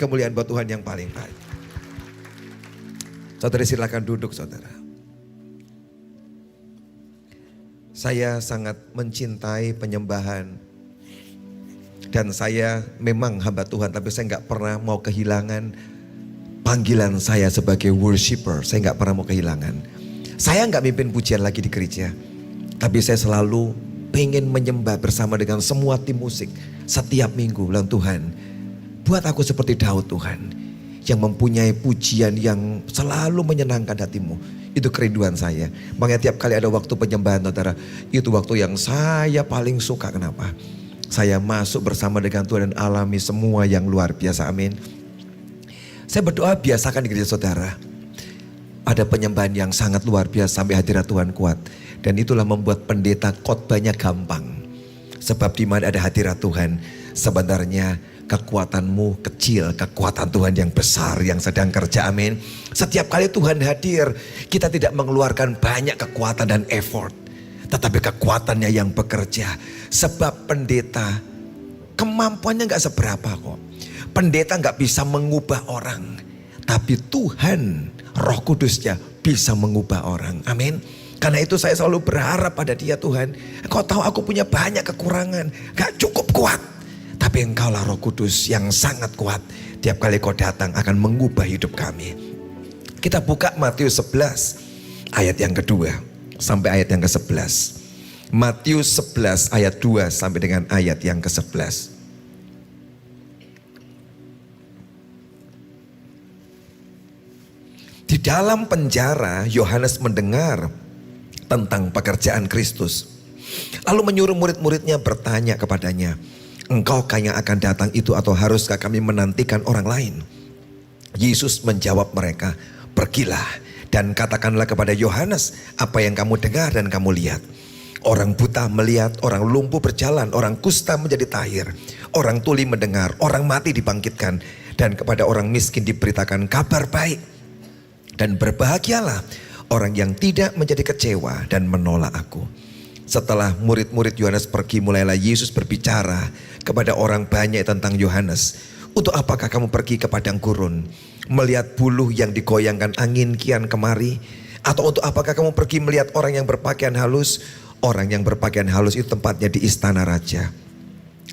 kemuliaan buat Tuhan yang paling baik. Saudara silakan duduk saudara. Saya sangat mencintai penyembahan. Dan saya memang hamba Tuhan, tapi saya gak pernah mau kehilangan panggilan saya sebagai worshiper. Saya gak pernah mau kehilangan. Saya gak mimpin pujian lagi di gereja. Tapi saya selalu pengen menyembah bersama dengan semua tim musik. Setiap minggu bilang Tuhan, buat aku seperti Daud Tuhan. Yang mempunyai pujian yang selalu menyenangkan hatimu. Itu kerinduan saya. Makanya tiap kali ada waktu penyembahan saudara, itu waktu yang saya paling suka. Kenapa? Saya masuk bersama dengan Tuhan dan alami semua yang luar biasa. Amin. Saya berdoa biasakan di gereja saudara. Ada penyembahan yang sangat luar biasa sampai hadirat Tuhan kuat. Dan itulah membuat pendeta khotbahnya gampang. Sebab di mana ada hadirat Tuhan, sebenarnya kekuatanmu kecil, kekuatan Tuhan yang besar yang sedang kerja. Amin. Setiap kali Tuhan hadir, kita tidak mengeluarkan banyak kekuatan dan effort. Tetapi kekuatannya yang bekerja. Sebab pendeta kemampuannya gak seberapa kok. Pendeta gak bisa mengubah orang. Tapi Tuhan, Roh Kudusnya bisa mengubah orang. Amin. Karena itu saya selalu berharap pada Dia, Tuhan, Engkau tahu aku punya banyak kekurangan, gak cukup kuat. Tapi Engkaulah Roh Kudus yang sangat kuat. Tiap kali Kau datang akan mengubah hidup kami. Kita buka Matius 11 ayat yang kedua sampai ayat yang ke-11. Matius 11 ayat 2 sampai dengan ayat yang ke-11. Di dalam penjara Yohanes mendengar tentang pekerjaan Kristus. Lalu menyuruh murid-muridnya bertanya kepadanya, engkaukah yang akan datang itu atau haruskah kami menantikan orang lain? Yesus menjawab mereka, pergilah dan katakanlah kepada Yohanes apa yang kamu dengar dan kamu lihat. Orang buta melihat, orang lumpuh berjalan, orang kusta menjadi tahir, orang tuli mendengar, orang mati dibangkitkan, dan kepada orang miskin diberitakan kabar baik. Dan berbahagialah orang yang tidak menjadi kecewa dan menolak aku. Setelah murid-murid Yohanes pergi, mulailah Yesus berbicara kepada orang banyak tentang Yohanes. Untuk apakah kamu pergi ke padang gurun, melihat buluh yang digoyangkan angin kian kemari? Atau untuk apakah kamu pergi melihat orang yang berpakaian halus? Orang yang berpakaian halus itu tempatnya di istana raja.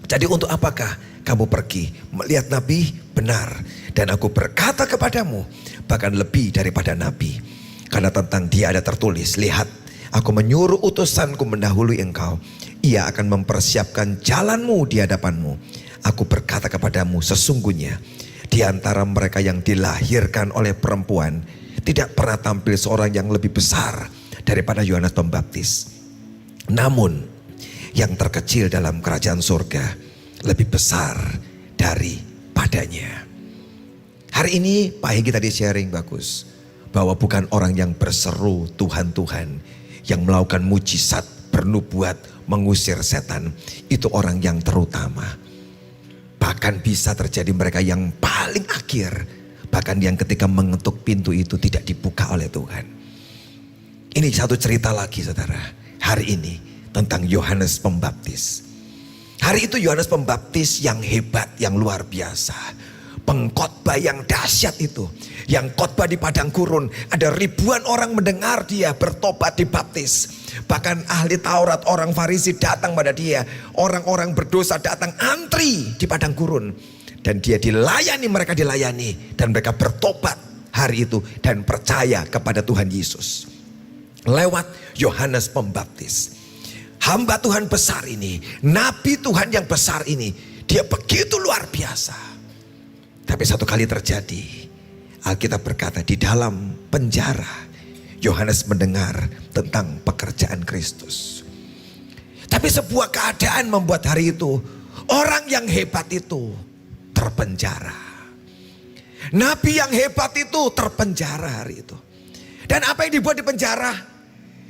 Jadi untuk apakah kamu pergi melihat nabi? Benar. Dan aku berkata kepadamu, bahkan lebih daripada nabi. Karena tentang dia ada tertulis, lihat, aku menyuruh utusanku mendahului engkau. Ia akan mempersiapkan jalanmu di hadapanmu. Aku berkata kepadamu, sesungguhnya di antara mereka yang dilahirkan oleh perempuan, tidak pernah tampil seorang yang lebih besar daripada Yohanes Pembaptis. Namun yang terkecil dalam kerajaan surga lebih besar daripadanya. Hari ini pagi kita di sharing bagus. Bahwa bukan orang yang berseru Tuhan-Tuhan, yang melakukan mujizat, bernubuat, mengusir setan. Itu orang yang terutama. Bahkan bisa terjadi mereka yang paling akhir. Bahkan yang ketika mengetuk pintu itu tidak dibuka oleh Tuhan. Ini satu cerita lagi saudara. Hari ini tentang Yohanes Pembaptis. Hari itu Yohanes Pembaptis yang hebat, yang luar biasa. Pengkhotbah yang dahsyat itu. Yang khotbah di padang gurun, ada ribuan orang mendengar dia bertobat dibaptis. Bahkan ahli Taurat, orang Farisi datang pada dia. Orang-orang berdosa datang antri di padang gurun. Dan dia dilayani, mereka dilayani. Dan mereka bertobat hari itu dan percaya kepada Tuhan Yesus. Lewat Yohanes Pembaptis. Hamba Tuhan besar ini, nabi Tuhan yang besar ini, dia begitu luar biasa. Tapi satu kali terjadi. Alkitab berkata di dalam penjara Yohanes mendengar tentang pekerjaan Kristus. Tapi sebuah keadaan membuat hari itu orang yang hebat itu terpenjara. Nabi yang hebat itu terpenjara hari itu. Dan apa yang dibuat di penjara?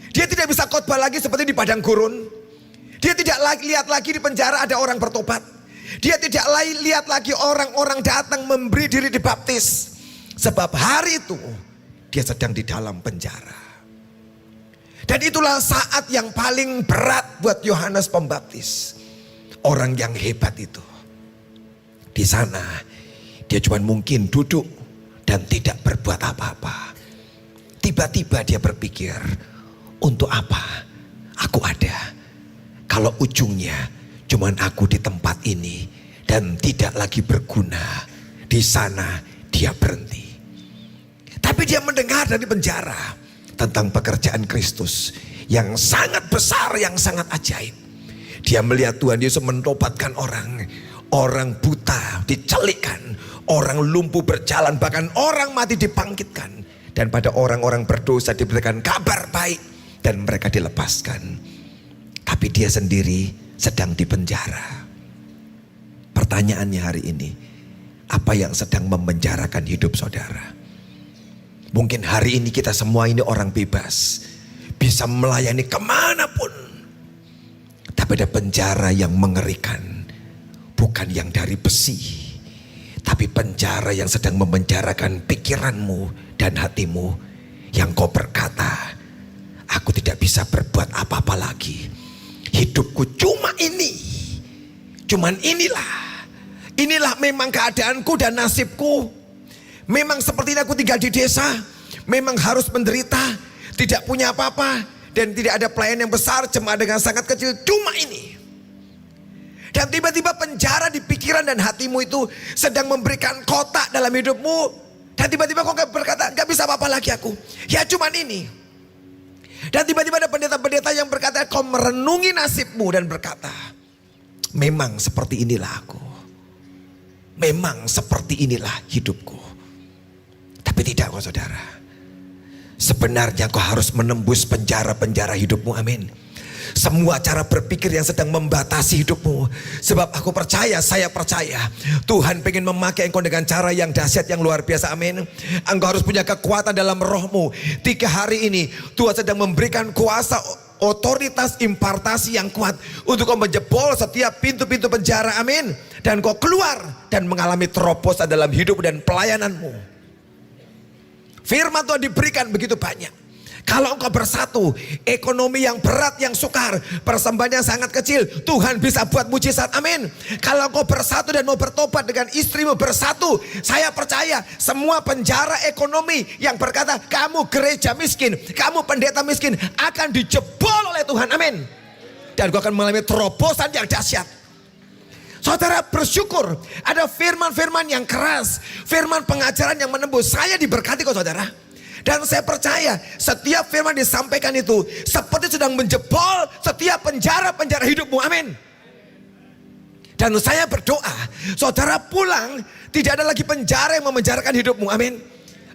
Dia tidak bisa khotbah lagi seperti di padang gurun. Dia tidak lihat lagi di penjara ada orang bertobat. Dia tidak lihat lagi orang-orang datang memberi diri dibaptis. Sebab hari itu dia sedang di dalam penjara. Dan itulah saat yang paling berat buat Yohanes Pembaptis. Orang yang hebat itu. Di sana Dia cuma mungkin duduk dan tidak berbuat apa-apa. Tiba-tiba dia berpikir, untuk apa aku ada kalau ujungnya cuman aku di tempat ini dan tidak lagi berguna. Di sana dia berhenti. Tapi dia mendengar dari penjara tentang pekerjaan Kristus yang sangat besar, yang sangat ajaib. Dia melihat Tuhan Yesus mentobatkan orang. Orang buta dicelikkan, orang lumpuh berjalan, bahkan orang mati dibangkitkan. Dan pada orang-orang berdosa diberikan kabar baik dan mereka dilepaskan. Tapi dia sendiri sedang dipenjara. Pertanyaannya hari ini, apa yang sedang memenjarakan hidup saudara? Mungkin hari ini kita semua ini orang bebas, bisa melayani kemanapun. Tapi ada penjara yang mengerikan. Bukan yang dari besi, tapi penjara yang sedang memenjarakan pikiranmu dan hatimu. Yang kau berkata, aku tidak bisa berbuat apa-apa lagi. Hidupku cuma ini. Cuman inilah. Inilah memang keadaanku dan nasibku. Memang seperti ini aku tinggal di desa. Memang harus menderita. Tidak punya apa-apa. Dan tidak ada pelayan yang besar. Jemaat dengan sangat kecil. Cuma ini. Dan tiba-tiba penjara di pikiran dan hatimu itu sedang memberikan kotak dalam hidupmu. Dan tiba-tiba kau berkata, gak bisa apa-apa lagi aku. Ya cuman ini. Dan tiba-tiba ada pendeta-pendeta yang berkata, kau merenungi nasibmu dan berkata, memang seperti inilah aku. Memang seperti inilah hidupku. Tapi tidak kok saudara. Sebenarnya kau harus menembus penjara-penjara hidupmu, amin. Semua cara berpikir yang sedang membatasi hidupmu. Sebab aku percaya, saya percaya Tuhan pengen memakai engkau dengan cara yang dahsyat, yang luar biasa, amin. Engkau harus punya kekuatan dalam rohmu. 3 hari ini Tuhan sedang memberikan kuasa, otoritas, impartasi yang kuat untuk kau menjebol setiap pintu-pintu penjara, amin. Dan kau keluar dan mengalami terobosan dalam hidup dan pelayananmu. Firman Tuhan diberikan begitu banyak. Kalau engkau bersatu, ekonomi yang berat, yang sukar, persembahan yang sangat kecil, Tuhan bisa buat mujizat, amin. Kalau engkau bersatu dan mau bertobat dengan istrimu bersatu, saya percaya semua penjara ekonomi yang berkata kamu gereja miskin, kamu pendeta miskin akan dijebol oleh Tuhan, amin. Dan kau akan mengalami terobosan yang dahsyat. Saudara bersyukur ada firman-firman yang keras, firman pengajaran yang menembus. Saya diberkati kok saudara. Dan saya percaya setiap firman disampaikan itu seperti sedang menjebol setiap penjara-penjara hidupmu, amin. Dan saya berdoa saudara pulang tidak ada lagi penjara yang memenjarakan hidupmu, amin.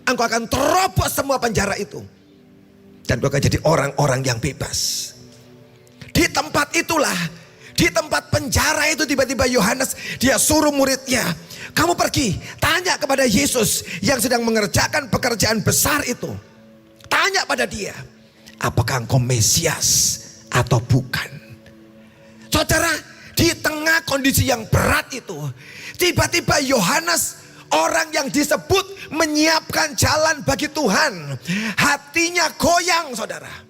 Engkau akan terobos semua penjara itu. Dan kau akan jadi orang-orang yang bebas. Di tempat itulah, di tempat penjara itu tiba-tiba Yohanes dia suruh muridnya, kamu pergi tanya kepada Yesus yang sedang mengerjakan pekerjaan besar itu. Tanya pada dia, apakah engkau Mesias atau bukan? Saudara, di tengah kondisi yang berat itu, tiba-tiba Yohanes, orang yang disebut menyiapkan jalan bagi Tuhan, hatinya goyang saudara.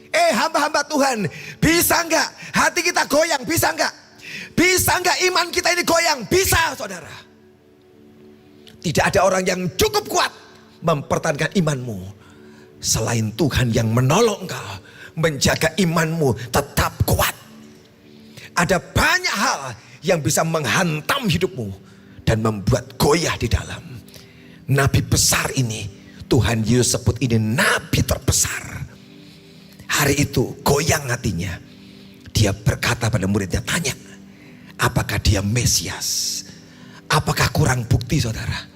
Hamba-hamba Tuhan, bisa enggak hati kita goyang? Bisa enggak? Bisa enggak iman kita ini goyang? Bisa saudara. Tidak ada orang yang cukup kuat mempertahankan imanmu selain Tuhan yang menolong engkau menjaga imanmu tetap kuat. Ada banyak hal yang bisa menghantam hidupmu dan membuat goyah di dalam. Nabi besar ini, Tuhan Yesus sebut ini nabi terbesar. Hari itu goyang hatinya. Dia berkata pada muridnya, tanya, apakah dia Mesias? Apakah kurang bukti saudara?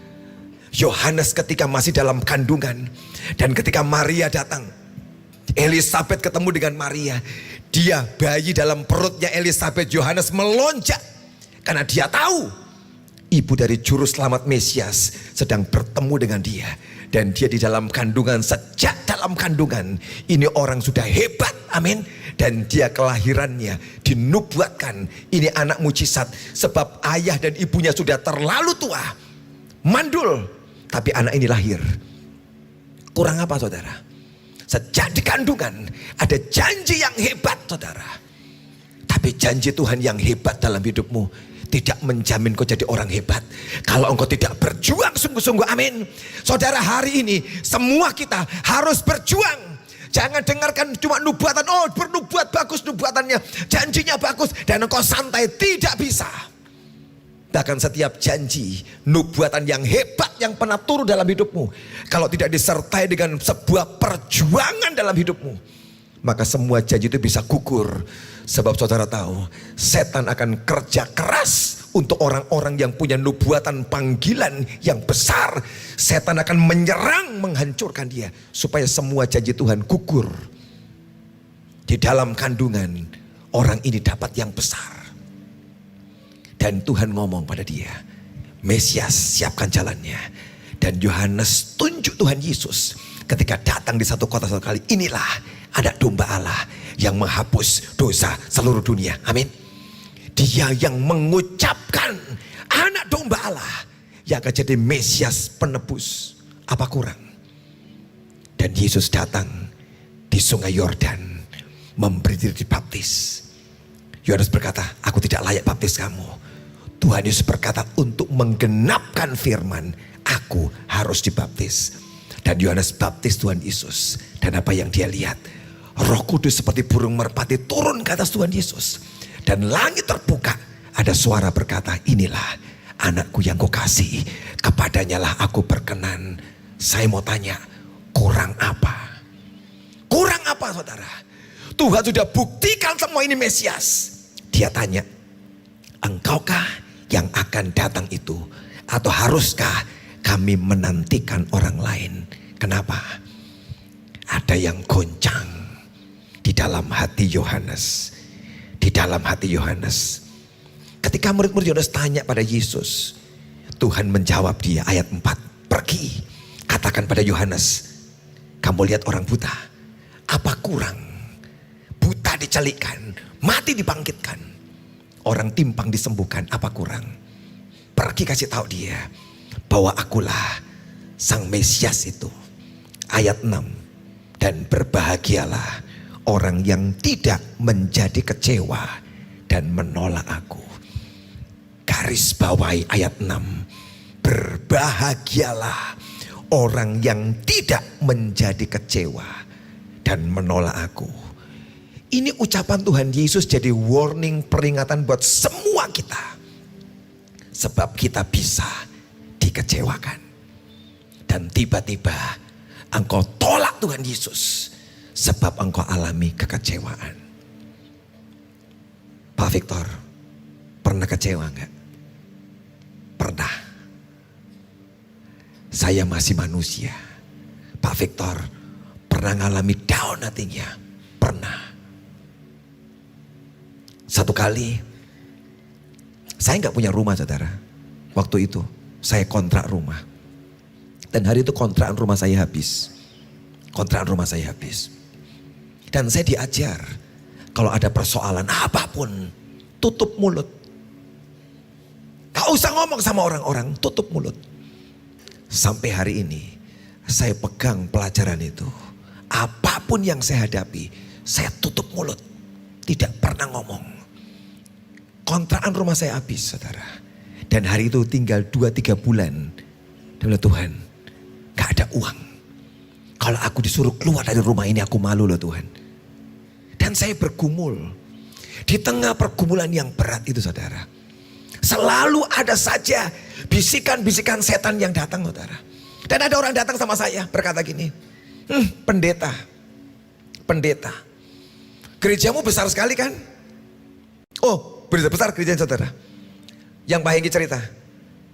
Yohanes ketika masih dalam kandungan dan ketika Maria datang, Elisabet ketemu dengan Maria, dia bayi dalam perutnya Elisabet, Yohanes melonjak karena dia tahu ibu dari juru selamat Mesias sedang bertemu dengan dia. Dan dia di dalam kandungan, sejak dalam kandungan ini orang sudah hebat, amin. Dan dia kelahirannya dinubuatkan, ini anak mujizat. Sebab ayah dan ibunya sudah terlalu tua, mandul, tapi anak ini lahir. Kurang apa saudara? Sejak di kandungan ada janji yang hebat saudara. Tapi janji Tuhan yang hebat dalam hidupmu tidak menjamin kau jadi orang hebat. Kalau engkau tidak berjuang sungguh-sungguh, amin. Saudara, hari ini semua kita harus berjuang. Jangan dengarkan cuma nubuatan, oh bernubuat bagus nubuatannya, janjinya bagus, dan engkau santai, tidak bisa. Bahkan setiap janji, nubuatan yang hebat yang pernah turun dalam hidupmu, kalau tidak disertai dengan sebuah perjuangan dalam hidupmu, maka semua janji itu bisa gugur. Sebab saudara tahu, setan akan kerja keras untuk orang-orang yang punya nubuatan panggilan yang besar. Setan akan menyerang, menghancurkan dia, supaya semua janji Tuhan gugur. Di dalam kandungan, orang ini dapat yang besar. Dan Tuhan ngomong pada dia, Mesias siapkan jalannya. Dan Yohanes tunjuk Tuhan Yesus ketika datang di satu kota satu kali. Inilah ada domba Allah yang menghapus dosa seluruh dunia. Amin. Dia yang mengucapkan anak domba Allah yang akan jadi Mesias penebus. Apa kurang? Dan Yesus datang di sungai Yordan, memberi diri dibaptis. Yohanes berkata, aku tidak layak baptis kamu. Tuhan Yesus berkata, untuk menggenapkan firman, aku harus dibaptis. Dan Yohanes baptis Tuhan Yesus. Dan apa yang dia lihat? Roh Kudus seperti burung merpati turun ke atas Tuhan Yesus. Dan langit terbuka. Ada suara berkata, inilah anakku yang kukasihi, kepadanya lah aku berkenan. Saya mau tanya, kurang apa? Kurang apa, saudara? Tuhan sudah buktikan semua ini Mesias. Dia tanya, engkaukah yang akan datang itu? Atau haruskah kami menantikan orang lain? Kenapa? Ada yang goncang di dalam hati Yohanes. Di dalam hati Yohanes. Ketika murid-murid Yohanes tanya pada Yesus, Tuhan menjawab dia, ayat 4. Pergi, katakan pada Yohanes, kamu lihat orang buta, apa kurang? Buta dicelikkan, mati dibangkitkan, orang timpang disembuhkan, apa kurang? Pergi kasih tahu dia bahwa akulah sang Mesias itu. Ayat 6. Dan berbahagialah orang yang tidak menjadi kecewa dan menolak aku. Garis bawahi ayat 6. Berbahagialah orang yang tidak menjadi kecewa dan menolak aku. Ini ucapan Tuhan Yesus jadi warning, peringatan buat semua kita. Sebab kita bisa dikecewakan. Dan tiba-tiba engkau tolak Tuhan Yesus. Sebab engkau alami kekecewaan. Pak Victor, pernah kecewa enggak? Pernah. Saya masih manusia. Pak Victor, pernah ngalami down hatinya? Pernah. Satu kali, saya enggak punya rumah, saudara. Waktu itu, saya kontrak rumah. Dan hari itu kontrakan rumah saya habis. Kontrakan rumah saya habis. Dan saya diajar, kalau ada persoalan apapun, tutup mulut. Gak usah ngomong sama orang-orang, tutup mulut. Sampai hari ini, saya pegang pelajaran itu. Apapun yang saya hadapi, saya tutup mulut. Tidak pernah ngomong. Kontrakan rumah saya habis, saudara. Dan hari itu tinggal 2-3 bulan. Dan Tuhan, gak ada uang. Kalau aku disuruh keluar dari rumah ini, aku malu loh Tuhan. Dan saya bergumul. Di tengah pergumulan yang berat itu, saudara, selalu ada saja bisikan-bisikan setan yang datang, saudara. Dan ada orang datang sama saya berkata gini, pendeta, gerejamu besar sekali kan? Oh, besar gerejanya, saudara. Yang Pak Hengki cerita,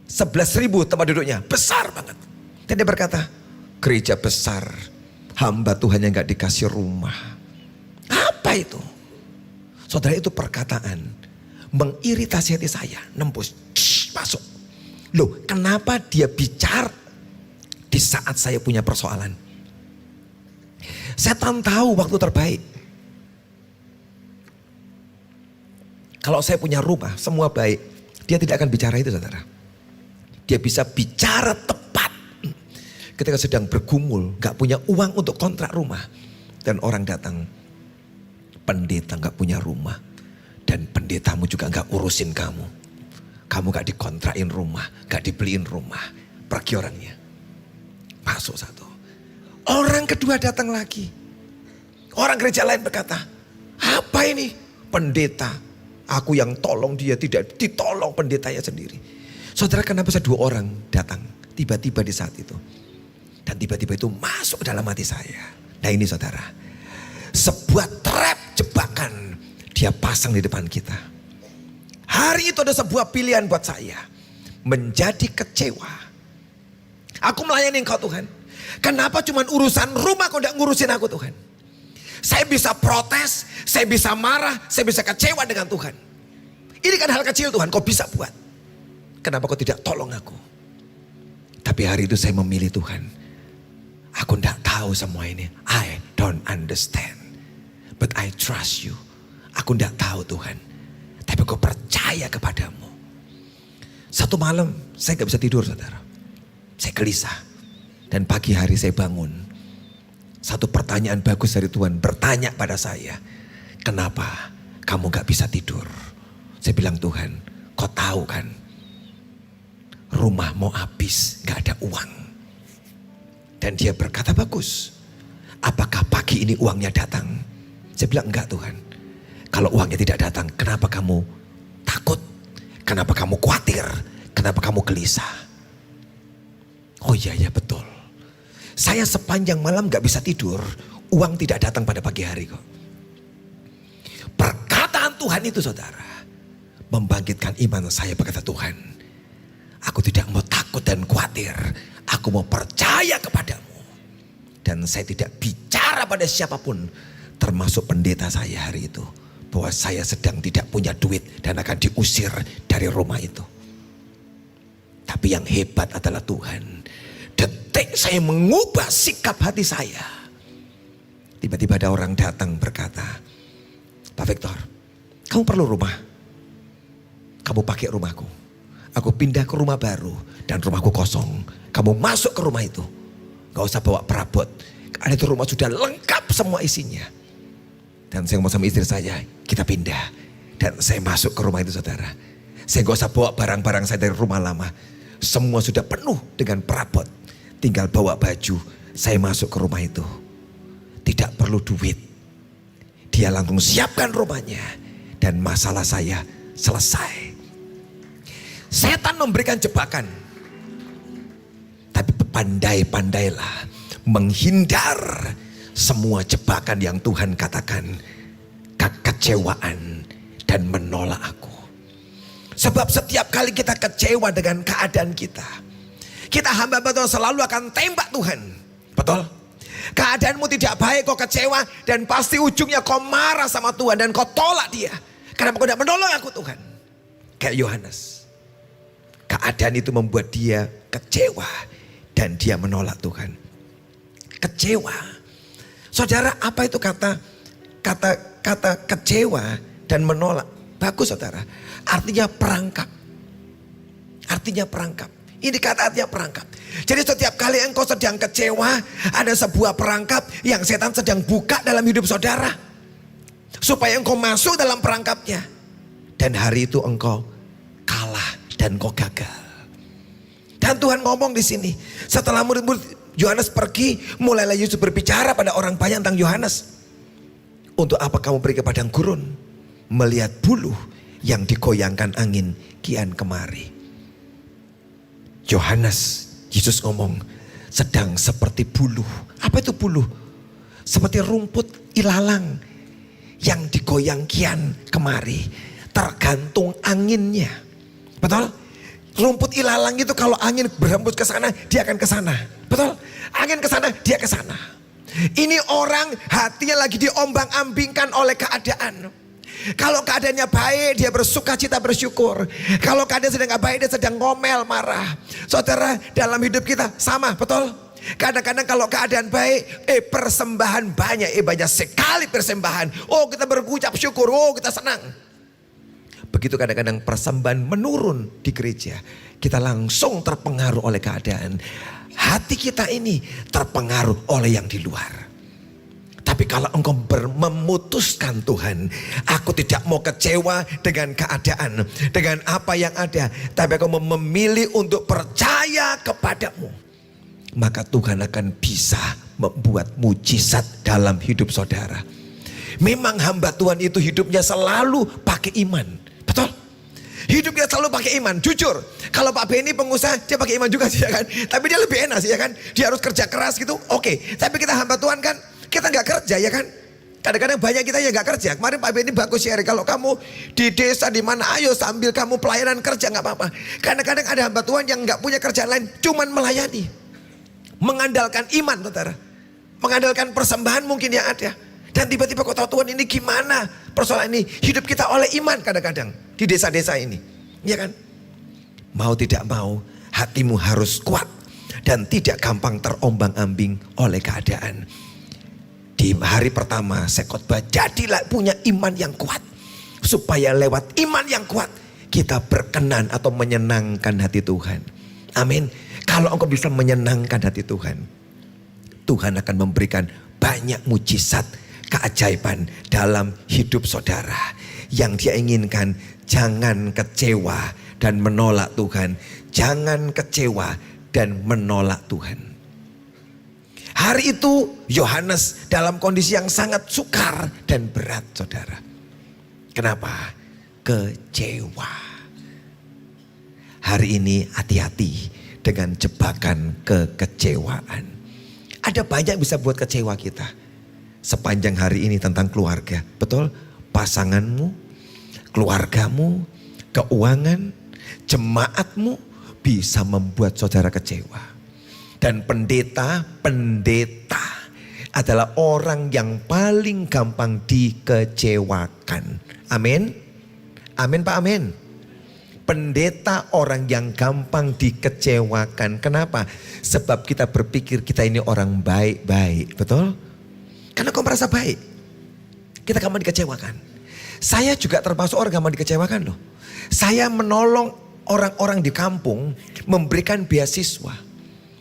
11.000 tempat duduknya, besar banget. Dan dia berkata, gereja besar, hamba Tuhan yang gak dikasih rumah. Apa itu? Saudara, itu perkataan mengiritasi hati saya, nembus, masuk. Loh, kenapa dia bicara di saat saya punya persoalan? Setan tahu waktu terbaik. Kalau saya punya rumah, semua baik, dia tidak akan bicara itu, saudara. Dia bisa bicara tepat ketika sedang bergumul, gak punya uang untuk kontrak rumah. Dan orang datang, pendeta gak punya rumah. Dan pendetamu juga gak urusin kamu. Kamu gak dikontrakin rumah, gak dibeliin rumah. Pergi orangnya. Masuk satu. Orang kedua datang lagi. Orang gereja lain berkata, apa ini? Pendeta. Aku yang tolong dia, tidak ditolong pendetanya sendiri. Saudara, kenapa bisa 2 orang datang tiba-tiba di saat itu? Dan tiba-tiba itu masuk dalam hati saya. Nah ini saudara, sebuah trap jebakan dia pasang di depan kita. Hari itu ada sebuah pilihan buat saya. Menjadi kecewa. Aku melayani Engkau Tuhan. Kenapa cuman urusan rumah kau tidak ngurusin aku Tuhan? Saya bisa protes, saya bisa marah, saya bisa kecewa dengan Tuhan. Ini kan hal kecil Tuhan, kau bisa buat. Kenapa kau tidak tolong aku? Tapi hari itu saya memilih Tuhan. Aku tidak tahu semua ini. I don't understand. But I trust you. Aku tidak tahu Tuhan. Tapi aku percaya kepadamu. Satu malam saya gak bisa tidur saudara. Saya gelisah. Dan pagi hari saya bangun. Satu pertanyaan bagus dari Tuhan bertanya pada saya. Kenapa kamu gak bisa tidur? Saya bilang Tuhan, kau tahu kan? Rumah mau habis, gak ada uang. Dan dia berkata bagus. Apakah pagi ini uangnya datang? Saya bilang enggak Tuhan. Kalau uangnya tidak datang, kenapa kamu takut? Kenapa kamu khawatir? Kenapa kamu gelisah? Oh iya betul. Saya sepanjang malam gak bisa tidur. Uang tidak datang pada pagi hari kok. Perkataan Tuhan itu saudara. Membangkitkan iman saya berkata Tuhan. Aku tidak mau takut dan khawatir. Aku mau percaya kepadamu. Dan saya tidak bicara pada siapapun. Termasuk pendeta saya hari itu. Bahwa saya sedang tidak punya duit dan akan diusir dari rumah itu. Tapi yang hebat adalah Tuhan. Detik saya mengubah sikap hati saya. Tiba-tiba ada orang datang berkata, Pak Victor, kamu perlu rumah? Kamu pakai rumahku. Aku pindah ke rumah baru dan rumahku kosong. Kamu masuk ke rumah itu. Gak usah bawa perabot. Karena itu rumah sudah lengkap semua isinya. Dan saya ngomong sama istri saya, kita pindah. Dan saya masuk ke rumah itu saudara. Saya gak usah bawa barang-barang saya dari rumah lama. Semua sudah penuh dengan perabot. Tinggal bawa baju, saya masuk ke rumah itu. Tidak perlu duit. Dia langsung siapkan rumahnya. Dan masalah saya selesai. Setan memberikan jebakan. Tapi pandai-pandailah menghindar semua jebakan yang Tuhan katakan. Kekecewaan dan menolak aku. Sebab setiap kali kita kecewa dengan keadaan kita. Kita hamba betul selalu akan tembak Tuhan. Betul? Keadaanmu tidak baik, kau kecewa. Dan pasti ujungnya kau marah sama Tuhan. Dan kau tolak dia. Kenapa kau tidak menolong aku Tuhan? Kayak Yohanes. Keadaan itu membuat dia kecewa. Dan dia menolak Tuhan. Kecewa. Saudara, apa itu kata kecewa dan menolak? Bagus saudara. Artinya perangkap. Artinya perangkap. Ini kata artinya perangkap. Jadi setiap kali engkau sedang kecewa, ada sebuah perangkap yang setan sedang buka dalam hidup saudara. Supaya engkau masuk dalam perangkapnya. Dan hari itu engkau kalah dan engkau gagal. Dan Tuhan ngomong di sini. Setelah murid-murid Yohanes pergi, mulailah Yesus berbicara pada orang banyak tentang Yohanes. Untuk apa kamu pergi ke padang gurun? Melihat buluh yang digoyangkan angin kian kemari. Yohanes, Yesus ngomong, sedang seperti buluh. Apa itu buluh? Seperti rumput ilalang yang digoyang kian kemari. Tergantung anginnya. Betul? Rumput ilalang itu kalau angin berhembus ke sana, dia akan ke sana. Betul? Angin ke sana, dia ke sana. Ini orang hatinya lagi diombang-ambingkan oleh keadaan. Kalau keadaannya baik, dia bersuka cita bersyukur. Kalau keadaan sedang gak baik, dia sedang ngomel, marah. Saudara, dalam hidup kita sama, betul? Kadang-kadang kalau keadaan baik, persembahan banyak, banyak sekali persembahan. Oh, kita berucap syukur, oh kita senang. Begitu kadang-kadang persembahan menurun di gereja, kita langsung terpengaruh oleh keadaan. Hati kita ini terpengaruh oleh yang di luar. Tapi Tapi kalau engkau memutuskan Tuhan, aku tidak mau kecewa dengan keadaan, dengan apa yang ada, tapi aku mau memilih untuk percaya kepadamu, maka Tuhan akan bisa membuat mujizat dalam hidup saudara. Memang hamba Tuhan itu hidupnya selalu pakai iman. Betul? Hidupnya selalu pakai iman. Jujur, kalau Pak Benny pengusaha, dia pakai iman juga sih ya kan. Tapi dia lebih enak sih ya kan. Dia harus kerja keras gitu, oke. Tapi kita hamba Tuhan kan, kita gak kerja ya kan. Kadang-kadang banyak kita yang gak kerja. Kemarin Pak Benny bagus share, kalau kamu di desa di mana, ayo sambil kamu pelayanan kerja gak apa-apa. Kadang-kadang ada hamba Tuhan yang gak punya kerjaan lain, cuman melayani. Mengandalkan iman saudara. Mengandalkan persembahan mungkin yang ada. Dan tiba-tiba kau tahu Tuhan, ini gimana persoalan ini. Hidup kita oleh iman kadang-kadang di desa-desa ini, ya kan. Mau tidak mau hatimu harus kuat dan tidak gampang terombang-ambing oleh keadaan. Di hari pertama saya khotbah, jadilah punya iman yang kuat, supaya lewat iman yang kuat kita berkenan atau menyenangkan hati Tuhan. Amin. Kalau engkau bisa menyenangkan hati Tuhan, Tuhan akan memberikan banyak mujizat, keajaiban dalam hidup saudara. Yang dia inginkan, jangan kecewa dan menolak Tuhan. Jangan kecewa dan menolak Tuhan. Hari itu Yohanes dalam kondisi yang sangat sukar dan berat saudara. Kenapa? Kecewa. Hari ini hati-hati dengan jebakan kekecewaan. Ada banyak yang bisa buat kecewa kita. Sepanjang hari ini tentang keluarga, betul? Pasanganmu, keluargamu, keuangan, jemaatmu bisa membuat saudara kecewa. Dan pendeta adalah orang yang paling gampang dikecewakan. Amin. Amin Pak, amin. Pendeta orang yang gampang dikecewakan. Kenapa? Sebab kita berpikir kita ini orang baik-baik, betul? Karena kau merasa baik, kita gampang dikecewakan. Saya juga termasuk orang gampang dikecewakan loh. Saya menolong orang-orang di kampung memberikan beasiswa.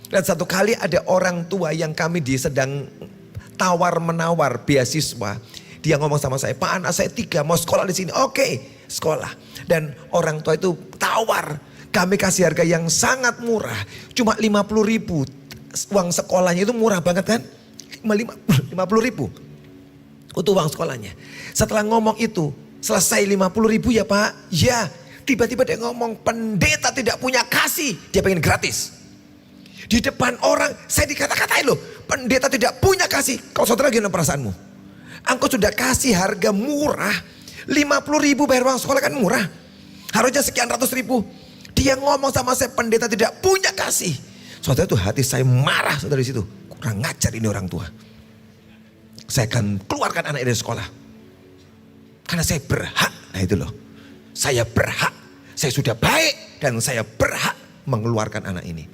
Dan satu kali ada orang tua yang kami sedang tawar-menawar beasiswa. Dia ngomong sama saya, Pak, anak saya 3 mau sekolah di sini. Oke, sekolah. Dan orang tua itu tawar. Kami kasih harga yang sangat murah. Cuma 50.000. Uang sekolahnya itu murah banget kan. 50.000 untuk uang sekolahnya. Setelah ngomong itu, selesai 50.000 ya Pak. Ya, tiba-tiba dia ngomong, pendeta tidak punya kasih, dia pengen gratis. Di depan orang saya dikata-katain loh, pendeta tidak punya kasih. Kalau saudara gimana perasaanmu? Engkau sudah kasih harga murah, 50.000 bayar uang sekolah kan murah. Harusnya sekian ratus ribu. Dia ngomong sama saya, pendeta tidak punya kasih. Saudara, itu hati saya marah saudara di situ. Kurang ngajar ini orang tua. Saya akan keluarkan anak dari sekolah. Karena saya berhak. Nah itu loh. Saya berhak. Saya sudah baik dan saya berhak mengeluarkan anak ini.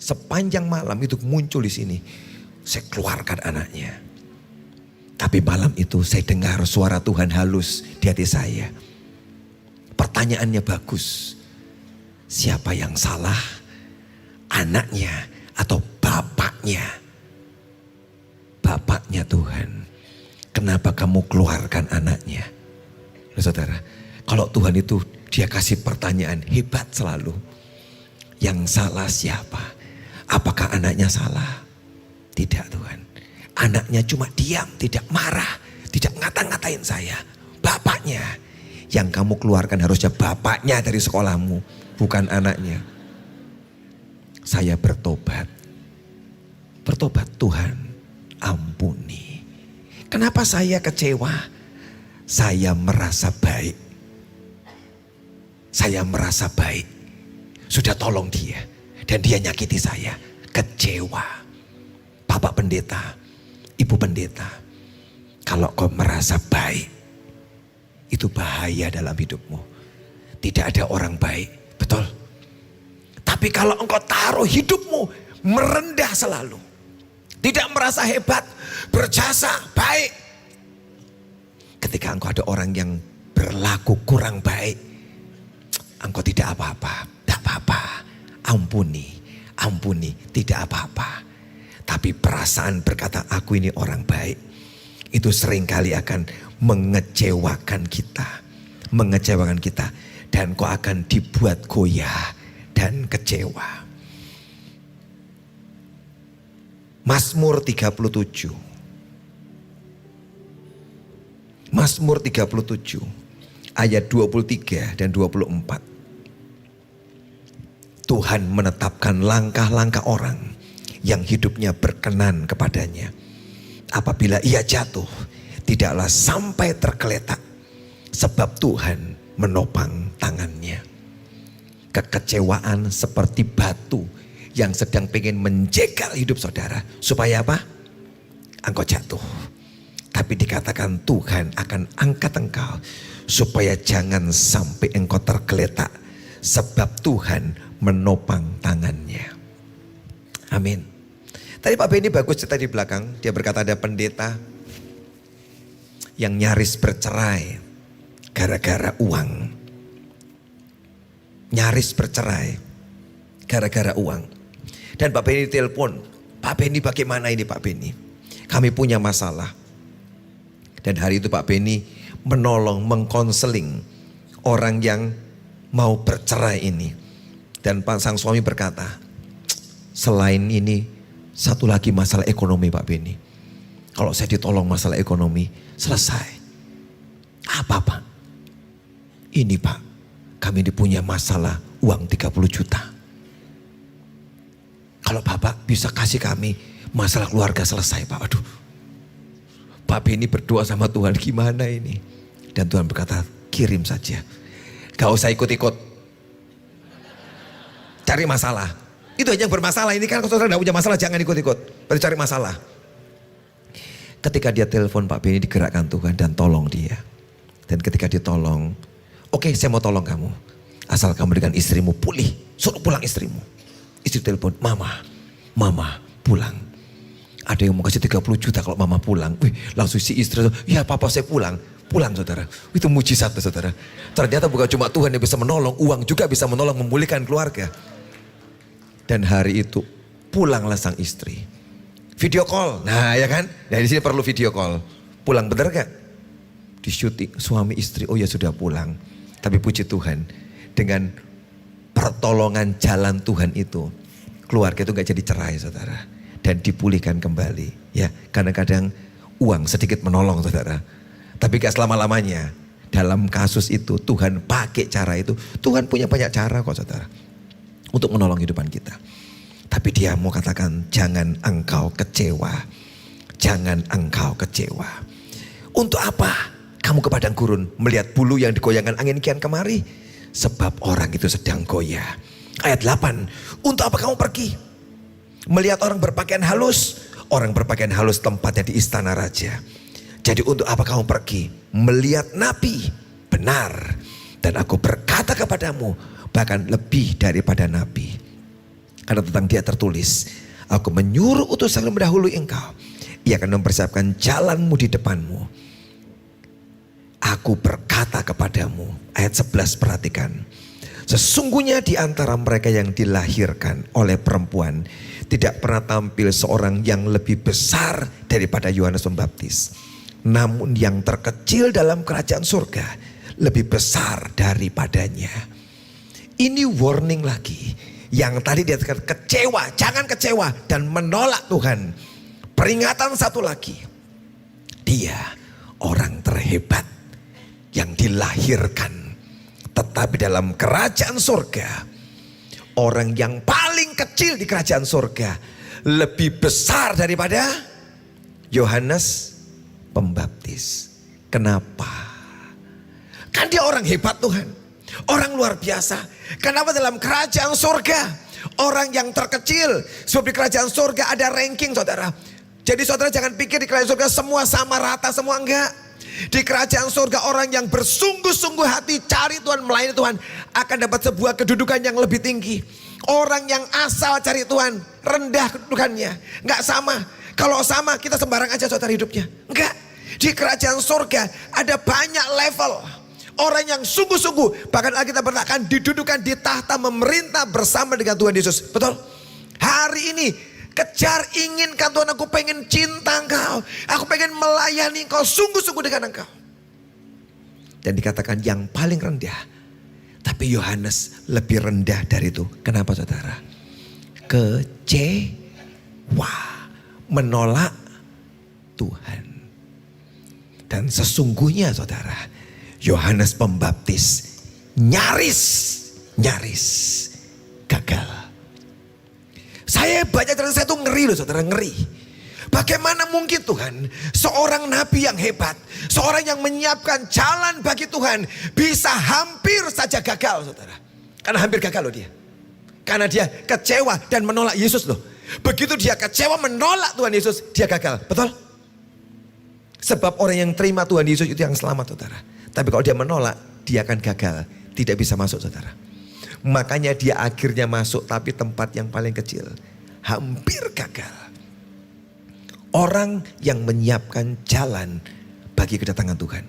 Sepanjang malam itu muncul di sini. Saya keluarkan anaknya. Tapi malam itu saya dengar suara Tuhan halus di hati saya. Pertanyaannya bagus. Siapa yang salah? Anaknya atau bapaknya? Bapaknya Tuhan. Kenapa kamu keluarkan anaknya? Loh, saudara, kalau Tuhan itu dia kasih pertanyaan hebat selalu. Yang salah siapa? Apakah anaknya salah? Tidak Tuhan. Anaknya cuma diam, tidak marah, tidak ngata-ngatain saya. Bapaknya. Yang kamu keluarkan harusnya bapaknya dari sekolahmu, bukan anaknya. Saya bertobat. Bertobat, Tuhan ampuni. Kenapa saya kecewa? Saya merasa baik. Saya merasa baik. Sudah tolong dia. Dan dia nyakiti saya. Kecewa. Bapak pendeta, Ibu pendeta. Kalau kau merasa baik, itu bahaya dalam hidupmu. Tidak ada orang baik. Betul? Tapi kalau engkau taruh hidupmu merendah selalu. Tidak merasa hebat, berjasa, baik. Ketika engkau ada orang yang berlaku kurang baik, engkau tidak apa-apa, tidak apa-apa. Ampuni, ampuni, tidak apa-apa. Tapi perasaan berkata aku ini orang baik, itu seringkali akan mengecewakan kita. Mengecewakan kita. Dan kau akan dibuat goyah dan kecewa. Mazmur 37. Mazmur 37 ayat 23 dan 24. Tuhan menetapkan langkah-langkah orang yang hidupnya berkenan kepadanya. Apabila ia jatuh, tidaklah sampai tergeletak, sebab Tuhan menopang tangannya. Kekecewaan seperti batu yang sedang pengen menjegal hidup saudara. Supaya apa? Engkau jatuh. Tapi dikatakan Tuhan akan angkat engkau supaya jangan sampai engkau tergeletak, sebab Tuhan menopang tangannya. Amin. Tadi Pak Benny bagus cerita di belakang. Dia berkata ada pendeta yang nyaris bercerai gara-gara uang. Nyaris bercerai gara-gara uang. Dan Pak Benny telepon, Pak Benny bagaimana ini Pak Benny? Kami punya masalah. Dan hari itu Pak Benny menolong, mengkonseling orang yang mau bercerai ini. Dan sang suami berkata, selain ini satu lagi masalah ekonomi Pak Benny. Kalau saya ditolong masalah ekonomi, selesai. Apa Pak? Ini Pak, kami ini punya masalah uang 30 juta. Kalau Bapak bisa kasih kami, masalah keluarga selesai Pak. Aduh, Pak Benny berdoa sama Tuhan, gimana ini? Dan Tuhan berkata, kirim saja. Gak usah ikut-ikut. Cari masalah. Itu aja yang bermasalah. Ini kan kalau saudara gak punya masalah, jangan ikut-ikut. Berarti cari masalah. Ketika dia telepon Pak Benny, digerakkan Tuhan dan tolong dia. Dan ketika ditolong, oke, saya mau tolong kamu. Asal kamu dengan istrimu pulih. Suruh pulang istrimu. Istri telepon, mama pulang. Ada yang mau kasih 30 juta kalau mama pulang. Wih, langsung si istri, ya papa saya pulang. Pulang saudara. Itu mujizat saudara. Ternyata bukan cuma Tuhan yang bisa menolong, uang juga bisa menolong memulihkan keluarga. Dan hari itu pulanglah sang istri. Video call. Nah ya kan. Nah di sini perlu video call. Pulang bener gak? Di syuting suami istri, oh ya sudah pulang. Tapi puji Tuhan. Dengan pertolongan jalan Tuhan itu. Keluarga itu gak jadi cerai saudara. Dan dipulihkan kembali. Ya, kadang-kadang uang sedikit menolong saudara. Tapi gak selama-lamanya. Dalam kasus itu Tuhan pakai cara itu. Tuhan punya banyak cara kok saudara. Untuk menolong kehidupan kita. Tapi dia mau katakan jangan engkau kecewa. Jangan engkau kecewa. Untuk apa kamu ke padang gurun melihat bulu yang digoyangkan angin kian kemari? Sebab orang itu sedang goyah. Ayat 8. Untuk apa kamu pergi? Melihat orang berpakaian halus. Orang berpakaian halus tempatnya di istana raja. Jadi untuk apa kamu pergi? Melihat nabi. Benar. Dan aku berkata kepadamu, bahkan lebih daripada nabi. Karena tentang dia tertulis, aku menyuruh utusan mendahului engkau. Ia akan mempersiapkan jalanmu di depanmu. Aku berkata kepadamu, ayat 11 perhatikan. Sesungguhnya di antara mereka yang dilahirkan oleh perempuan, tidak pernah tampil seorang yang lebih besar daripada Yohanes Pembaptis. Namun yang terkecil dalam kerajaan surga, lebih besar daripadanya. Ini warning lagi. Yang tadi dia kecewa, jangan kecewa dan menolak Tuhan. Peringatan satu lagi. Dia orang terhebat yang dilahirkan. Tetapi dalam kerajaan surga, orang yang paling kecil di kerajaan surga lebih besar daripada Yohanes Pembaptis. Kenapa? Kan dia orang hebat Tuhan. Orang luar biasa. Kenapa dalam kerajaan surga orang yang terkecil? Sebab di kerajaan surga ada ranking saudara. Jadi saudara jangan pikir di kerajaan surga semua sama rata, semua enggak. Di kerajaan surga orang yang bersungguh-sungguh hati cari Tuhan, melayani Tuhan, akan dapat sebuah kedudukan yang lebih tinggi. Orang yang asal cari Tuhan rendah kedudukannya. Enggak sama. Kalau sama kita sembarang aja saudara hidupnya. Enggak. Di kerajaan surga ada banyak level. Orang yang sungguh-sungguh, bahkan Alkitab berkatakan didudukan di tahta memerintah bersama dengan Tuhan Yesus. Betul? Hari ini Kejar, inginkan Tuhan, aku pengen cinta Engkau. Aku pengen melayani Engkau sungguh-sungguh dengan Engkau. Dan dikatakan yang paling rendah. Tapi Yohanes lebih rendah dari itu. Kenapa saudara? Kecewa. Menolak Tuhan. Dan sesungguhnya saudara, Yohanes Pembaptis nyaris gagal. Saya baca cerita saya tuh ngeri loh saudara, ngeri. Bagaimana mungkin Tuhan, seorang nabi yang hebat, seorang yang menyiapkan jalan bagi Tuhan, bisa hampir saja gagal saudara. Karena hampir gagal loh dia. Karena dia kecewa dan menolak Yesus loh. Begitu dia kecewa menolak Tuhan Yesus, dia gagal. Betul? Sebab orang yang terima Tuhan Yesus itu yang selamat saudara. Tapi kalau dia menolak, dia akan gagal. Tidak bisa masuk saudara. Makanya dia akhirnya masuk tapi tempat yang paling kecil. Hampir gagal. Orang yang menyiapkan jalan bagi kedatangan Tuhan.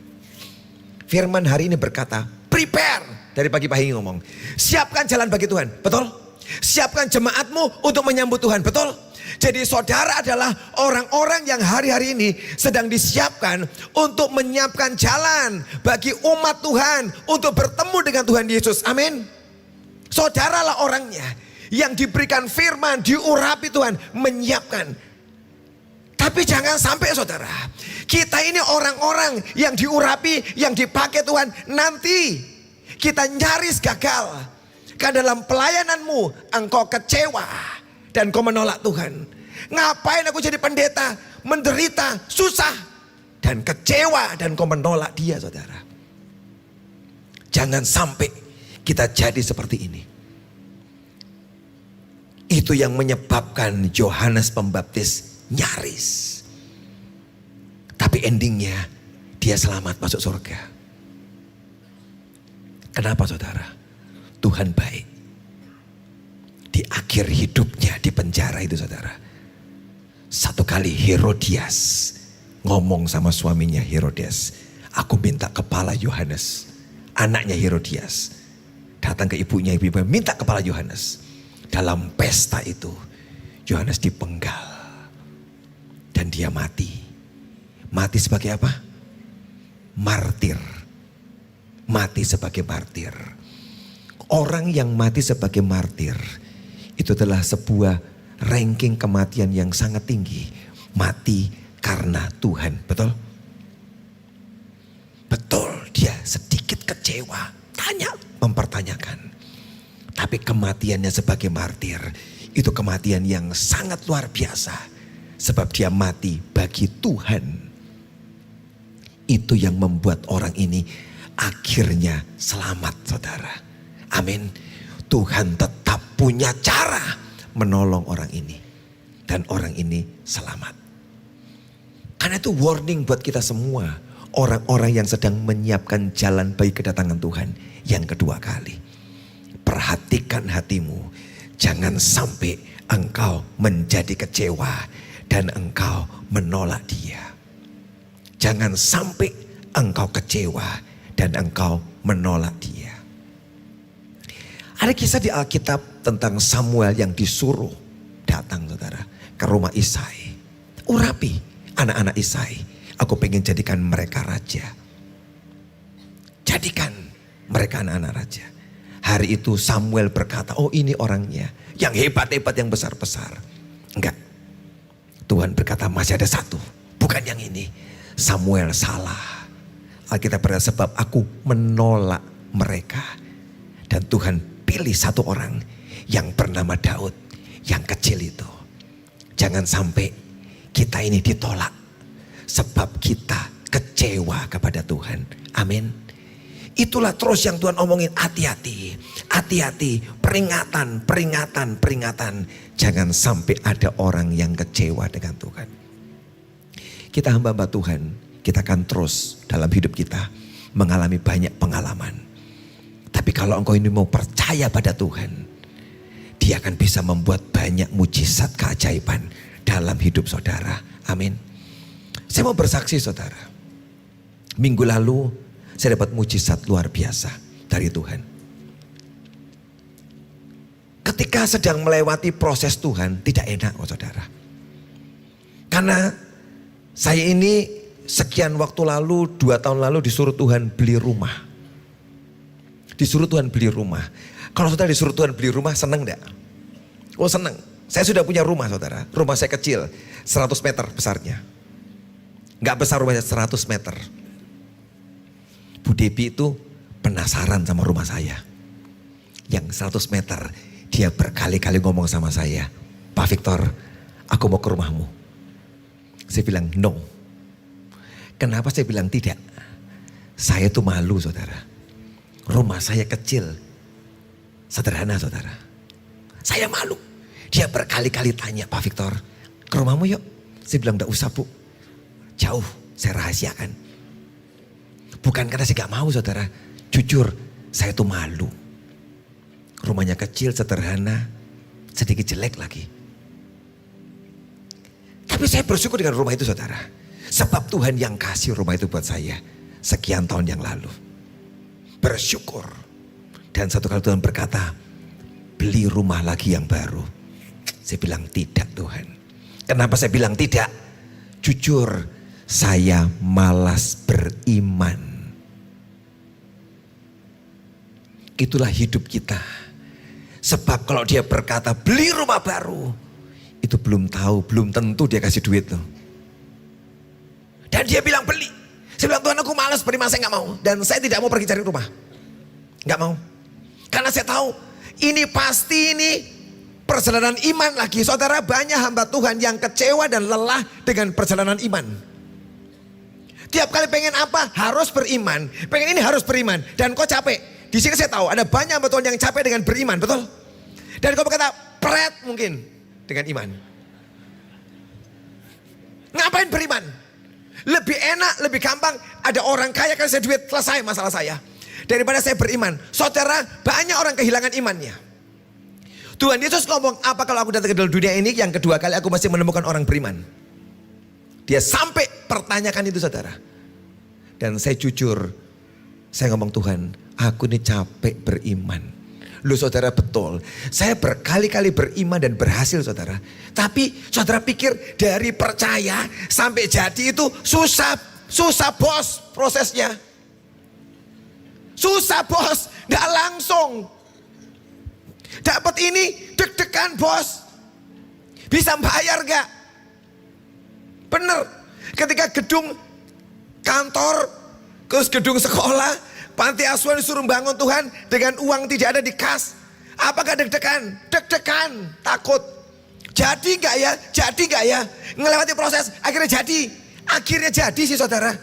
Firman hari ini berkata, prepare. Dari pagi pagi ngomong, siapkan jalan bagi Tuhan. Betul? Siapkan jemaatmu untuk menyambut Tuhan. Betul? Jadi saudara adalah orang-orang yang hari-hari ini sedang disiapkan untuk menyiapkan jalan bagi umat Tuhan untuk bertemu dengan Tuhan Yesus. Amin. Saudaralah orangnya yang diberikan firman, diurapi Tuhan, menyiapkan. Tapi jangan sampai saudara, kita ini orang-orang yang diurapi, yang dipakai Tuhan, nanti kita nyaris gagal. Karena dalam pelayananmu engkau kecewa dan kau menolak Tuhan. Ngapain aku jadi pendeta, menderita, susah dan kecewa dan kau menolak dia saudara. Jangan sampai kita jadi seperti ini. Itu yang menyebabkan Yohanes Pembaptis nyaris. Tapi endingnya dia selamat masuk surga. Kenapa saudara? Tuhan baik. Di akhir hidupnya di penjara itu saudara. Satu kali Herodias ngomong sama suaminya Herodes. Aku minta kepala Yohanes. Anaknya Herodias. Datang ke ibunya, ibu minta kepala Yohanes. Dalam pesta itu Yohanes dipenggal. Dan dia mati. Mati sebagai apa? Martir. Mati sebagai martir. Orang yang mati sebagai martir itu adalah sebuah ranking kematian yang sangat tinggi. Mati karena Tuhan. Betul? Betul, dia sedikit kecewa. Tanya, mempertanyakan. Tapi kematiannya sebagai martir itu kematian yang sangat luar biasa. Sebab dia mati bagi Tuhan. Itu yang membuat orang ini akhirnya selamat saudara. Amin. Tuhan tetap punya cara menolong orang ini. Dan orang ini selamat. Karena itu warning buat kita semua. Orang-orang yang sedang menyiapkan jalan bagi kedatangan Tuhan. Yang kedua kali. Perhatikan hatimu. Jangan sampai engkau menjadi kecewa. Dan engkau menolak dia. Jangan sampai engkau kecewa. Dan engkau menolak dia. Ada kisah di Alkitab tentang Samuel yang disuruh datang saudara ke rumah Isai. Urapi anak-anak Isai. Aku pengen jadikan mereka raja. Jadikan mereka anak-anak raja. Hari itu Samuel berkata, oh ini orangnya. Yang hebat-hebat, yang besar-besar. Enggak. Tuhan berkata masih ada satu. Bukan yang ini. Samuel salah. Alkitab berkata sebab aku menolak mereka. Dan Tuhan pilih satu orang yang bernama Daud. Yang kecil itu. Jangan sampai kita ini ditolak. Sebab kita kecewa kepada Tuhan. Amin. Itulah terus yang Tuhan omongin. Hati-hati. Hati-hati. Peringatan, peringatan, peringatan. Jangan sampai ada orang yang kecewa dengan Tuhan. Kita hamba-hamba Tuhan. Kita akan terus dalam hidup kita mengalami banyak pengalaman. Tapi kalau engkau ini mau percaya pada Tuhan. Dia akan bisa membuat banyak mujizat keajaiban dalam hidup saudara. Amin. Saya mau bersaksi saudara. Minggu lalu saya dapat mujizat luar biasa dari Tuhan. ketika sedang melewati proses Tuhan tidak enak saudara. Karena saya ini sekian waktu lalu, 2 tahun lalu disuruh Tuhan beli rumah. Disuruh Tuhan beli rumah. Kalau saudara disuruh Tuhan beli rumah seneng enggak? Oh seneng. Saya sudah punya rumah saudara. Rumah saya kecil, 100 meter besarnya. Enggak besar rumahnya, 100 meter. Bu Debi itu penasaran sama rumah saya. Yang 100 meter. Dia berkali-kali ngomong sama saya, Pak Victor, aku mau ke rumahmu. Saya bilang no. Kenapa saya bilang tidak? Saya tuh malu saudara. Rumah saya kecil, sederhana saudara. Saya malu. Dia berkali-kali tanya, Pak Victor, ke rumahmu yuk. Saya bilang enggak usah bu, jauh, saya rahasiakan. Bukan karena saya gak mau saudara. Jujur, saya tuh malu. Rumahnya kecil, sederhana, sedikit jelek lagi. Tapi saya bersyukur dengan rumah itu saudara. Sebab Tuhan yang kasih rumah itu buat saya sekian tahun yang lalu. Bersyukur. Dan satu kali Tuhan berkata, beli rumah lagi yang baru. Saya bilang tidak Tuhan. Kenapa saya bilang tidak? Jujur, saya malas beriman. Itulah hidup kita. Sebab kalau dia berkata beli rumah baru, itu belum tahu, belum tentu dia kasih duit tuh. Dan dia bilang beli. Saya bilang Tuhan aku malas beriman, saya gak mau. Dan saya tidak mau pergi cari rumah. Gak mau. Karena saya tahu ini pasti ini perjalanan iman lagi. Saudara, banyak hamba Tuhan yang kecewa dan lelah dengan perjalanan iman. Tiap kali pengen apa harus beriman. Pengen ini harus beriman. Dan kok capek. Di sini saya tahu ada banyak hamba Tuhan yang capek dengan beriman, betul? Dan kau berkata pret mungkin dengan iman. Ngapain beriman? Lebih enak, lebih gampang. Ada orang kaya kasih duit, selesai masalah saya. Daripada saya beriman. Saudara, banyak orang kehilangan imannya. Tuhan Yesus ngomong, apa kalau aku datang ke dalam dunia ini, yang kedua kali aku masih menemukan orang beriman. Dia sampai pertanyakan itu saudara. Dan saya jujur, saya ngomong Tuhan, aku ini capek beriman. Loh saudara betul, saya berkali-kali beriman dan berhasil saudara. Tapi saudara pikir dari percaya sampai jadi itu susah bos prosesnya. Susah bos, gak langsung. Dapat ini deg-degan bos. Bisa bayar gak? Bener, ketika gedung kantor, terus gedung sekolah, panti asuhan disuruh bangun Tuhan dengan uang tidak ada di kas. Apakah deg-degan? Deg-degan, takut. Jadi gak ya? Jadi gak ya? Ngelewati proses, akhirnya jadi. Akhirnya jadi sih saudara.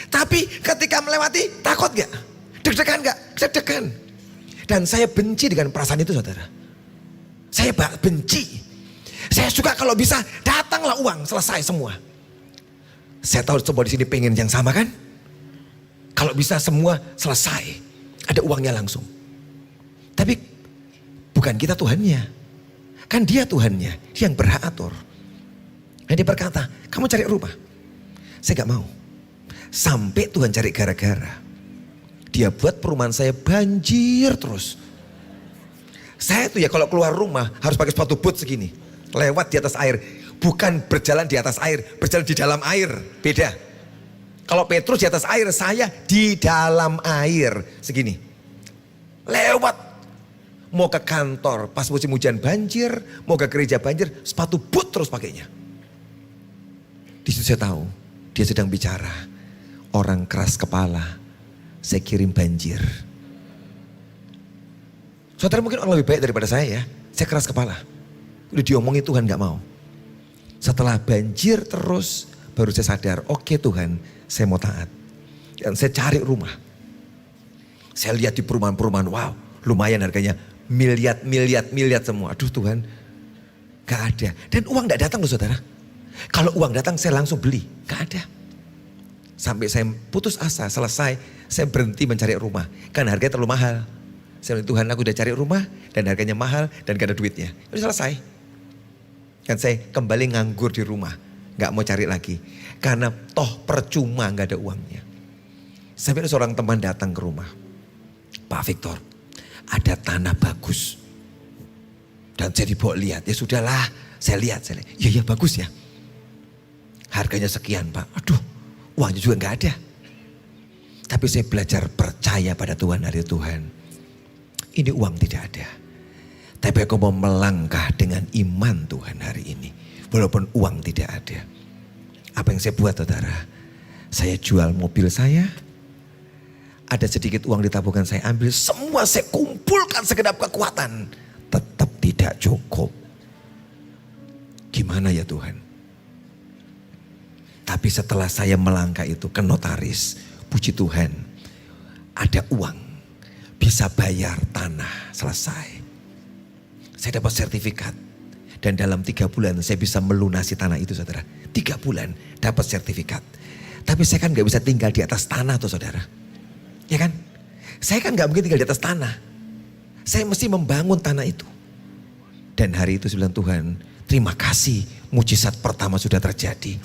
Tapi ketika melewati, takut gak? Deg-degan gak? Deg-degan. Dan saya benci dengan perasaan itu saudara. Saya benci. Saya suka kalau bisa datanglah uang, selesai semua. Saya tahu semua di sini pengen yang sama kan? Kalau bisa semua selesai, ada uangnya langsung. Tapi bukan kita Tuhannya. Kan dia Tuhannya, dia yang berhak atur. Dan dia berkata, kamu cari rumah. Saya gak mau. Sampai Tuhan cari gara-gara. Dia buat perumahan saya banjir terus. Saya tuh ya kalau keluar rumah harus pakai sepatu boot segini. Lewat di atas air. Bukan berjalan di atas air, berjalan di dalam air. Beda. Kalau Petrus di atas air, saya di dalam air. Segini. Lewat. Mau ke kantor, pas musim hujan banjir. Mau ke gereja banjir, sepatu boot terus pakainya. Di situ saya tahu, dia sedang bicara. Orang keras kepala, saya kirim banjir. Saudara mungkin orang lebih baik daripada saya ya. Saya keras kepala. Udah diomongin Tuhan gak mau. Setelah banjir terus, baru saya sadar, oke Tuhan, saya mau taat. Dan saya cari rumah. Saya lihat di perumahan-perumahan, wow, lumayan harganya, miliar semua. Aduh Tuhan, gak ada. Dan uang gak datang loh saudara. Kalau uang datang saya langsung beli, gak ada. Sampai saya putus asa, selesai, saya berhenti mencari rumah. Karena harganya terlalu mahal. Saya bilang, Tuhan aku udah cari rumah dan harganya mahal dan gak ada duitnya. Udah selesai. Dan saya kembali nganggur di rumah. Gak mau cari lagi. Karena toh percuma gak ada uangnya. Sampai ada seorang teman datang ke rumah. Pak Victor, ada tanah bagus. Dan saya dibawa lihat, ya sudahlah, saya lihat. Ya bagus ya. Harganya sekian Pak, aduh uangnya juga gak ada. Tapi saya belajar percaya pada Tuhan, hari Tuhan. Ini uang tidak ada. Tapi aku mau melangkah dengan iman Tuhan hari ini. Walaupun uang tidak ada. Apa yang saya buat saudara? Saya jual mobil saya. Ada sedikit uang di tabungan saya ambil. Semua saya kumpulkan segenap kekuatan. Tetap tidak cukup. Gimana ya Tuhan? Tapi setelah saya melangkah itu ke notaris. Puji Tuhan. Ada uang. Bisa bayar tanah. Selesai. Saya dapat sertifikat. Dan dalam 3 bulan saya bisa melunasi tanah itu saudara. 3 bulan dapat sertifikat. Tapi saya kan gak bisa tinggal di atas tanah tuh saudara. Ya kan? Saya kan gak mungkin tinggal di atas tanah. Saya mesti membangun tanah itu. Dan hari itu saya bilang Tuhan, terima kasih mujizat pertama sudah terjadi.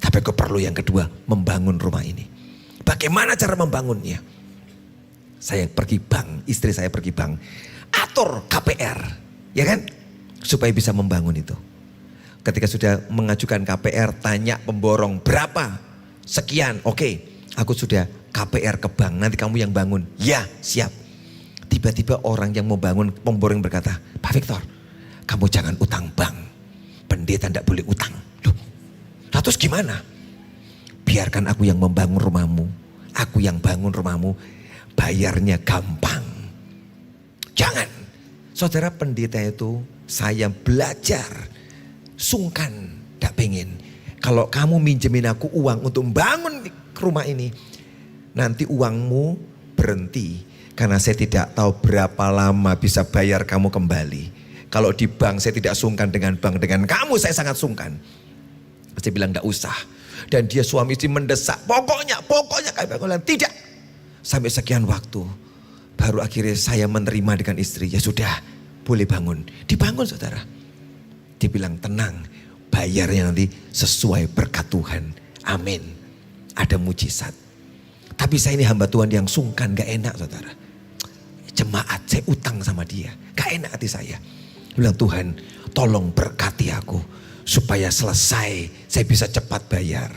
Tapi aku perlu yang kedua, membangun rumah ini. Bagaimana cara membangunnya? Saya pergi bank, istri saya pergi bank. Atur KPR, ya kan? Supaya bisa membangun itu. Ketika sudah mengajukan KPR, tanya pemborong berapa? Sekian, oke. Aku sudah KPR ke bank, nanti kamu yang bangun. Ya, siap. Tiba-tiba orang yang mau bangun, pemborong berkata, Pak Victor, kamu jangan utang bank. Pendeta tidak boleh utang. Loh, terus gimana? Biarkan aku yang membangun rumahmu. Aku yang bangun rumahmu. Bayarnya gampang. Jangan. Saudara pendeta itu, saya belajar. Sungkan, tidak pengen. Kalau kamu minjemin aku uang untuk membangun rumah ini. Nanti uangmu berhenti. Karena saya tidak tahu berapa lama bisa bayar kamu kembali. Kalau di bank saya tidak sungkan dengan bank. Dengan kamu saya sangat sungkan. Saya bilang tidak usah. Dan dia suami istri mendesak. Pokoknya kami bilang tidak. Sampai sekian waktu. Baru akhirnya saya menerima dengan istri. Ya sudah, boleh bangun. Dibangun saudara. Dibilang tenang. Bayarnya nanti sesuai berkat Tuhan. Amin. Ada mujizat. Tapi saya ini hamba Tuhan yang sungkan. Gak enak saudara. Jemaat saya utang sama dia. Gak enak hati saya. Bilang Tuhan tolong berkati aku. Supaya selesai saya bisa cepat bayar.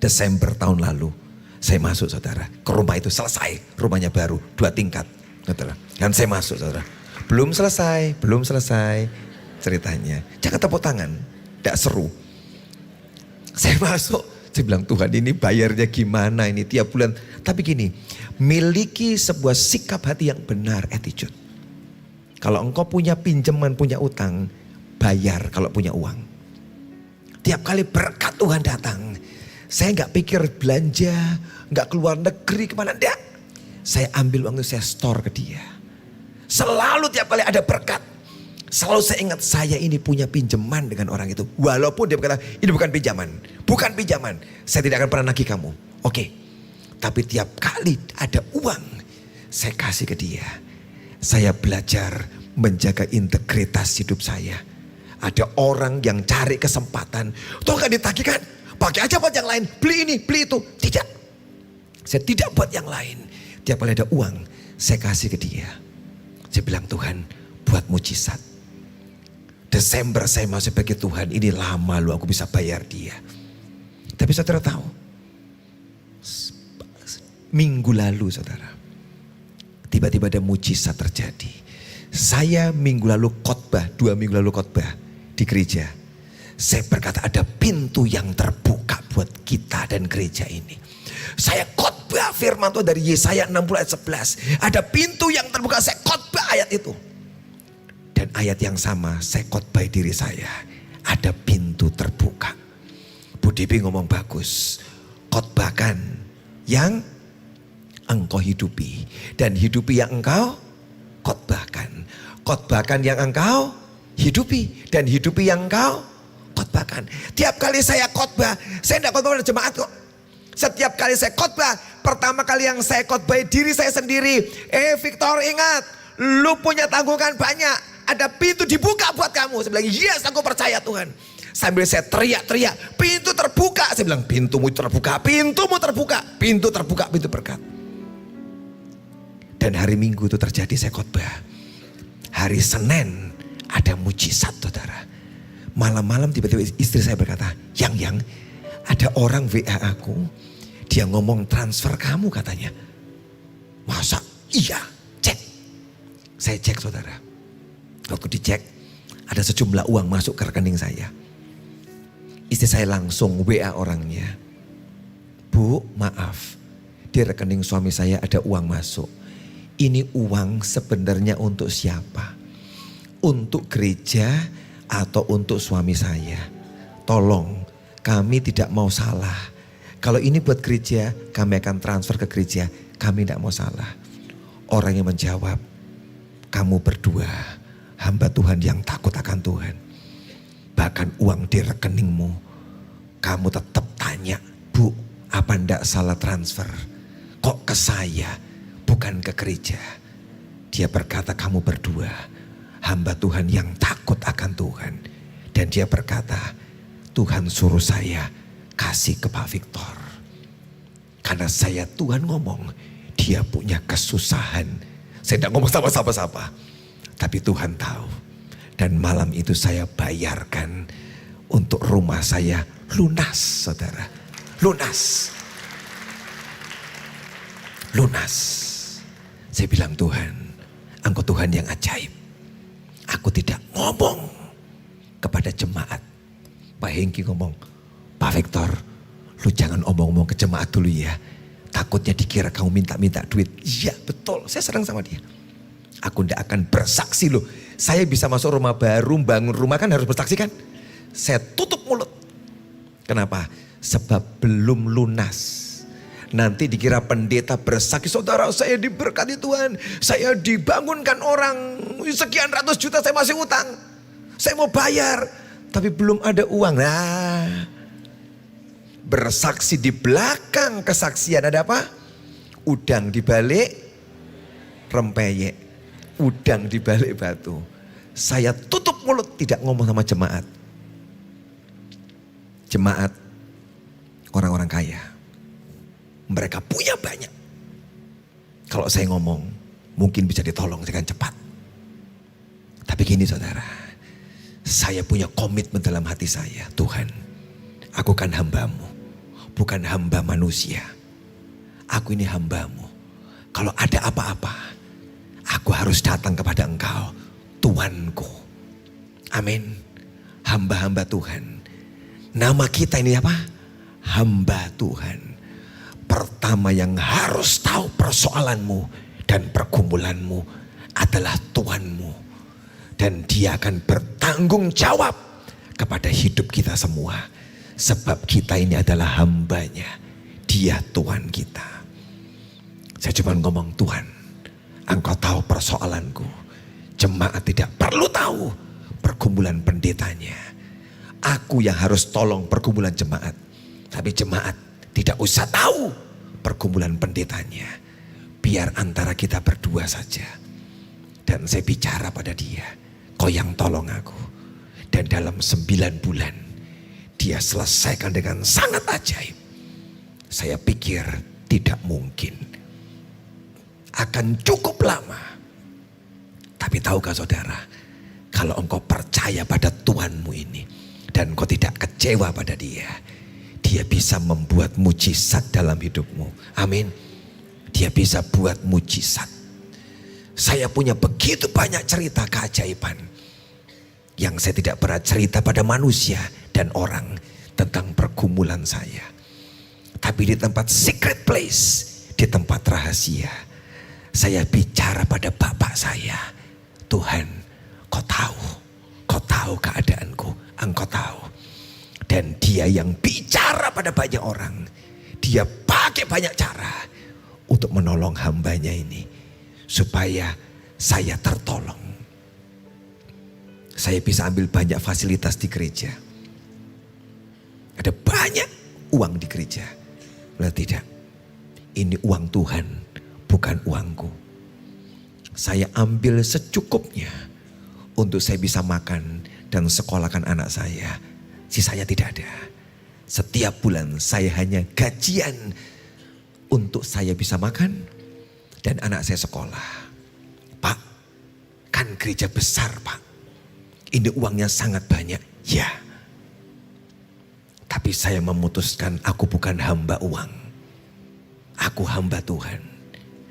Desember tahun lalu. Saya masuk saudara, ke rumah itu selesai, rumahnya baru, 2 tingkat. Saudara. Dan saya masuk saudara, belum selesai ceritanya. Jangan tepuk tangan, tidak seru. Saya masuk, saya bilang Tuhan ini bayarnya gimana ini tiap bulan. Tapi gini, miliki sebuah sikap hati yang benar, attitude. Kalau engkau punya pinjaman, punya utang, bayar kalau punya uang. Tiap kali berkat Tuhan datang. Saya gak pikir belanja, gak keluar negeri kemana, enggak. Saya ambil uang itu, saya store ke dia. Selalu tiap kali ada berkat. Selalu saya ingat saya ini punya pinjaman dengan orang itu. Walaupun dia berkata, ini bukan pinjaman. Bukan pinjaman, saya tidak akan pernah nagih kamu. Oke, tapi tiap kali ada uang, saya kasih ke dia. Saya belajar menjaga integritas hidup saya. Ada orang yang cari kesempatan. Tuh gak ditagih kan? Pakai aja buat yang lain. Beli ini, beli itu. Tidak. Saya tidak buat yang lain. Tiap kali ada uang, saya kasih ke dia. Saya bilang Tuhan, buat mujizat. Desember saya masih bagi Tuhan, ini lama loh aku bisa bayar dia. Tapi saudara tahu, minggu lalu saudara, tiba-tiba ada mujizat terjadi. Saya minggu lalu khotbah, 2 minggu lalu khotbah di gereja. Saya berkata ada pintu yang terbuka buat kita dan gereja ini. Saya khotbah firman Tuhan dari Yesaya 60 ayat 11. Ada pintu yang terbuka, saya khotbah ayat itu. Dan ayat yang sama saya khotbah diri saya. Ada pintu terbuka. Bu Devi ngomong bagus. Khotbahkan yang engkau hidupi. Dan hidupi yang engkau khotbahkan. Khotbahkan yang engkau hidupi. Dan hidupi yang engkau khotbahkan. Tiap kali saya khotbah, saya tidak khotbah pada jemaat kok. Setiap kali saya khotbah, pertama kali yang saya khotbah diri saya sendiri. Victor ingat, lu punya tanggungan banyak. Ada pintu dibuka buat kamu. Saya bilang, yes aku percaya Tuhan. Sambil saya teriak-teriak, pintu terbuka. Saya bilang, pintumu terbuka, pintumu terbuka. Pintu terbuka, pintu berkat. Dan hari Minggu itu terjadi saya khotbah. Hari Senin ada mujizat saudara. Malam-malam tiba-tiba istri saya berkata, Yang, ada orang WA aku, dia ngomong transfer kamu katanya. Masa? Iya, cek. Saya cek saudara. Waktu dicek, ada sejumlah uang masuk ke rekening saya. Istri saya langsung WA orangnya. Bu, maaf, di rekening suami saya ada uang masuk. Ini uang sebenarnya untuk siapa? Untuk gereja atau untuk suami saya? Tolong, kami tidak mau salah. Kalau ini buat gereja, kami akan transfer ke gereja. Kami tidak mau salah. Orang yang menjawab, kamu berdua hamba Tuhan yang takut akan Tuhan. Bahkan uang di rekeningmu, kamu tetap tanya, Bu, apa ndak salah transfer? Kok ke saya, bukan ke gereja? Dia berkata, kamu berdua hamba Tuhan yang takut akan Tuhan. Dan dia berkata, Tuhan suruh saya kasih ke Pak Victor. Karena saya Tuhan ngomong, dia punya kesusahan. Saya tidak ngomong sama siapa-siapa. Tapi Tuhan tahu. Dan malam itu saya bayarkan untuk rumah saya lunas, saudara. Lunas. Lunas. Saya bilang, Tuhan, Engkau Tuhan yang ajaib. Aku tidak ngomong kepada jemaat. Pak Hengki ngomong, Pak Victor, lu jangan omong-omong ke jemaat dulu ya. Takutnya dikira kamu minta-minta duit. Iya betul, saya senang sama dia. Aku tidak akan bersaksi loh. Saya bisa masuk rumah baru, bangun rumah kan harus bersaksi kan. Saya tutup mulut. Kenapa? Sebab belum lunas. Nanti dikira pendeta bersaksi, saudara saya diberkati Tuhan. Saya dibangunkan orang, sekian ratus juta saya masih utang. Saya mau bayar, tapi belum ada uang. Nah, bersaksi di belakang kesaksian ada apa? Udang di balik rempeyek, udang di balik batu. Saya tutup mulut, tidak ngomong sama jemaat. Jemaat orang-orang kaya, mereka punya banyak. Kalau saya ngomong, mungkin bisa ditolong dengan cepat. Tapi gini saudara, saya punya komitmen dalam hati saya. Tuhan, aku kan hambamu, bukan hamba manusia. Aku ini hambamu. Kalau ada apa-apa, aku harus datang kepada Engkau, Tuanku. Amin. Hamba-hamba Tuhan. Nama kita ini apa? Hamba Tuhan. Pertama yang harus tahu persoalanmu dan pergumulanmu adalah Tuhanmu. Dan dia akan bertanggung jawab kepada hidup kita semua. Sebab kita ini adalah hambanya. Dia Tuhan kita. Saya cuma ngomong, Tuhan, Engkau tahu persoalanku. Jemaat tidak perlu tahu pergumulan pendetanya. Aku yang harus tolong pergumulan jemaat. Tapi jemaat tidak usah tahu pergumulan pendetanya. Biar antara kita berdua saja. Dan saya bicara pada dia, kau yang tolong aku. Dan dalam 9 bulan dia selesaikan dengan sangat ajaib. Saya pikir tidak mungkin. Akan cukup lama. Tapi tahukah saudara, kalau engkau percaya pada Tuhanmu ini dan engkau tidak kecewa pada dia, dia bisa membuat mujizat dalam hidupmu. Amin. Dia bisa buat mujizat. Saya punya begitu banyak cerita keajaiban yang saya tidak pernah cerita pada manusia dan orang tentang pergumulan saya. Tapi di tempat secret place, di tempat rahasia, saya bicara pada Bapak saya. Tuhan, kau tahu keadaanku, engkau tahu. Dan dia yang bicara pada banyak orang. Dia pakai banyak cara untuk menolong hambanya ini. Supaya saya tertolong. Saya bisa ambil banyak fasilitas di gereja. Ada banyak uang di gereja. Benar tidak? Ini uang Tuhan, bukan uangku. Saya ambil secukupnya untuk saya bisa makan dan sekolahkan anak saya. Sisanya tidak ada. Setiap bulan saya hanya gajian untuk saya bisa makan dan anak saya sekolah. Pak, kan gereja besar Pak. Ini uangnya sangat banyak. Ya. Tapi saya memutuskan aku bukan hamba uang. Aku hamba Tuhan.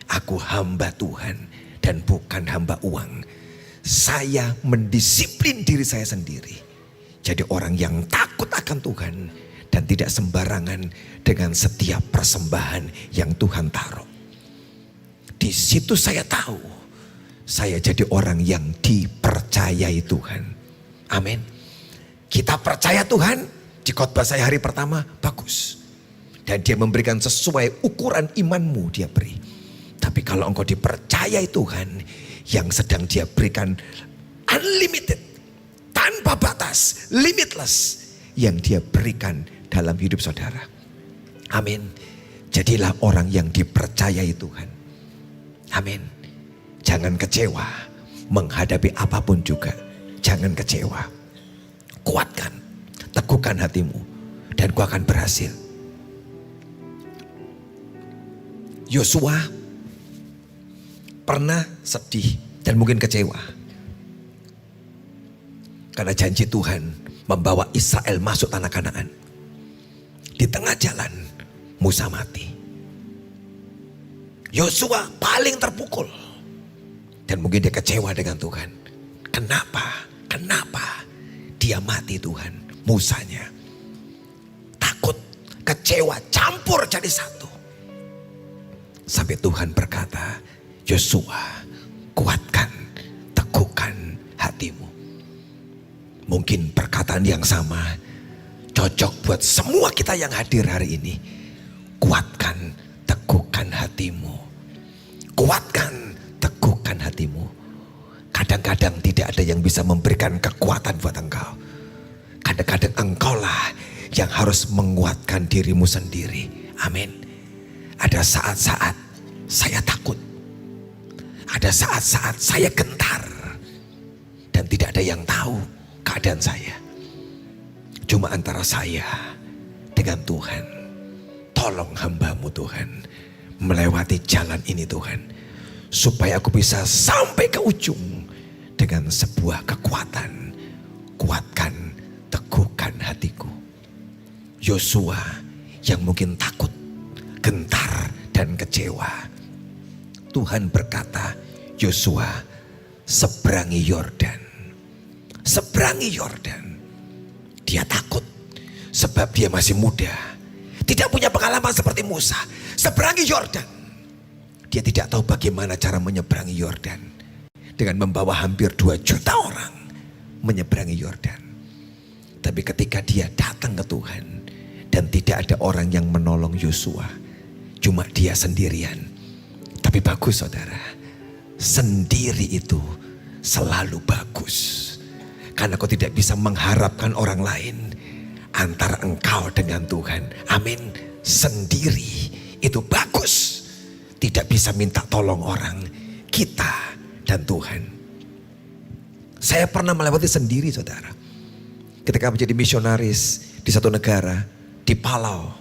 Aku hamba Tuhan dan bukan hamba uang. Saya mendisiplin diri saya sendiri. Jadi orang yang takut akan Tuhan dan tidak sembarangan dengan setiap persembahan yang Tuhan taruh. Di situ saya tahu saya jadi orang yang dipercayai Tuhan. Amin. Kita percaya Tuhan, di khotbah saya hari pertama bagus. Dan dia memberikan sesuai ukuran imanmu dia beri. Tapi kalau engkau dipercayai Tuhan, yang sedang dia berikan unlimited, tanpa batas, limitless, yang dia berikan dalam hidup saudara. Amin. Jadilah orang yang dipercayai Tuhan. Amin. Jangan kecewa menghadapi apapun juga. Jangan kecewa. Kuatkan, teguhkan hatimu dan kau akan berhasil. Yosua pernah sedih dan mungkin kecewa karena janji Tuhan membawa Israel masuk tanah Kanaan. Di tengah jalan Musa mati. Yosua paling terpukul dan mungkin dia kecewa dengan Tuhan. Kenapa dia mati Tuhan? Musanya takut, kecewa, campur jadi satu. Sampai Tuhan berkata, Yosua, kuatkan, teguhkan hatimu. Mungkin perkataan yang sama cocok buat semua kita yang hadir hari ini. Kuatkan, teguhkan hatimu. Kuatkan, teguhkan hatimu. Kadang-kadang tidak ada yang bisa memberikan kekuatan buat engkau. Kadang-kadang engkaulah yang harus menguatkan dirimu sendiri. Amin. Ada saat-saat saya takut. Ada saat-saat saya gentar. Dan tidak ada yang tahu keadaan saya. Cuma antara saya dengan Tuhan. Tolong hambamu Tuhan. Melewati jalan ini Tuhan. Supaya aku bisa sampai ke ujung. Dengan sebuah kekuatan. Kuatkan, teguhkan hatiku. Yosua yang mungkin takut, gentar dan kecewa. Tuhan berkata, Yosua, seberangi Yordan. Seberangi Yordan. Dia takut sebab dia masih muda. Tidak punya pengalaman seperti Musa. Seberangi Yordan. Dia tidak tahu bagaimana cara menyeberangi Yordan. Dengan membawa hampir 2 juta orang menyeberangi Yordan. Tapi ketika dia datang ke Tuhan dan tidak ada orang yang menolong Yosua, cuma dia sendirian. Tapi bagus saudara, sendiri itu selalu bagus. Karena kau tidak bisa mengharapkan orang lain antara engkau dengan Tuhan. Amin. Sendiri itu bagus. Tidak bisa minta tolong orang, kita dan Tuhan. Saya pernah melewati sendiri saudara. Ketika menjadi misionaris di satu negara, di Palau.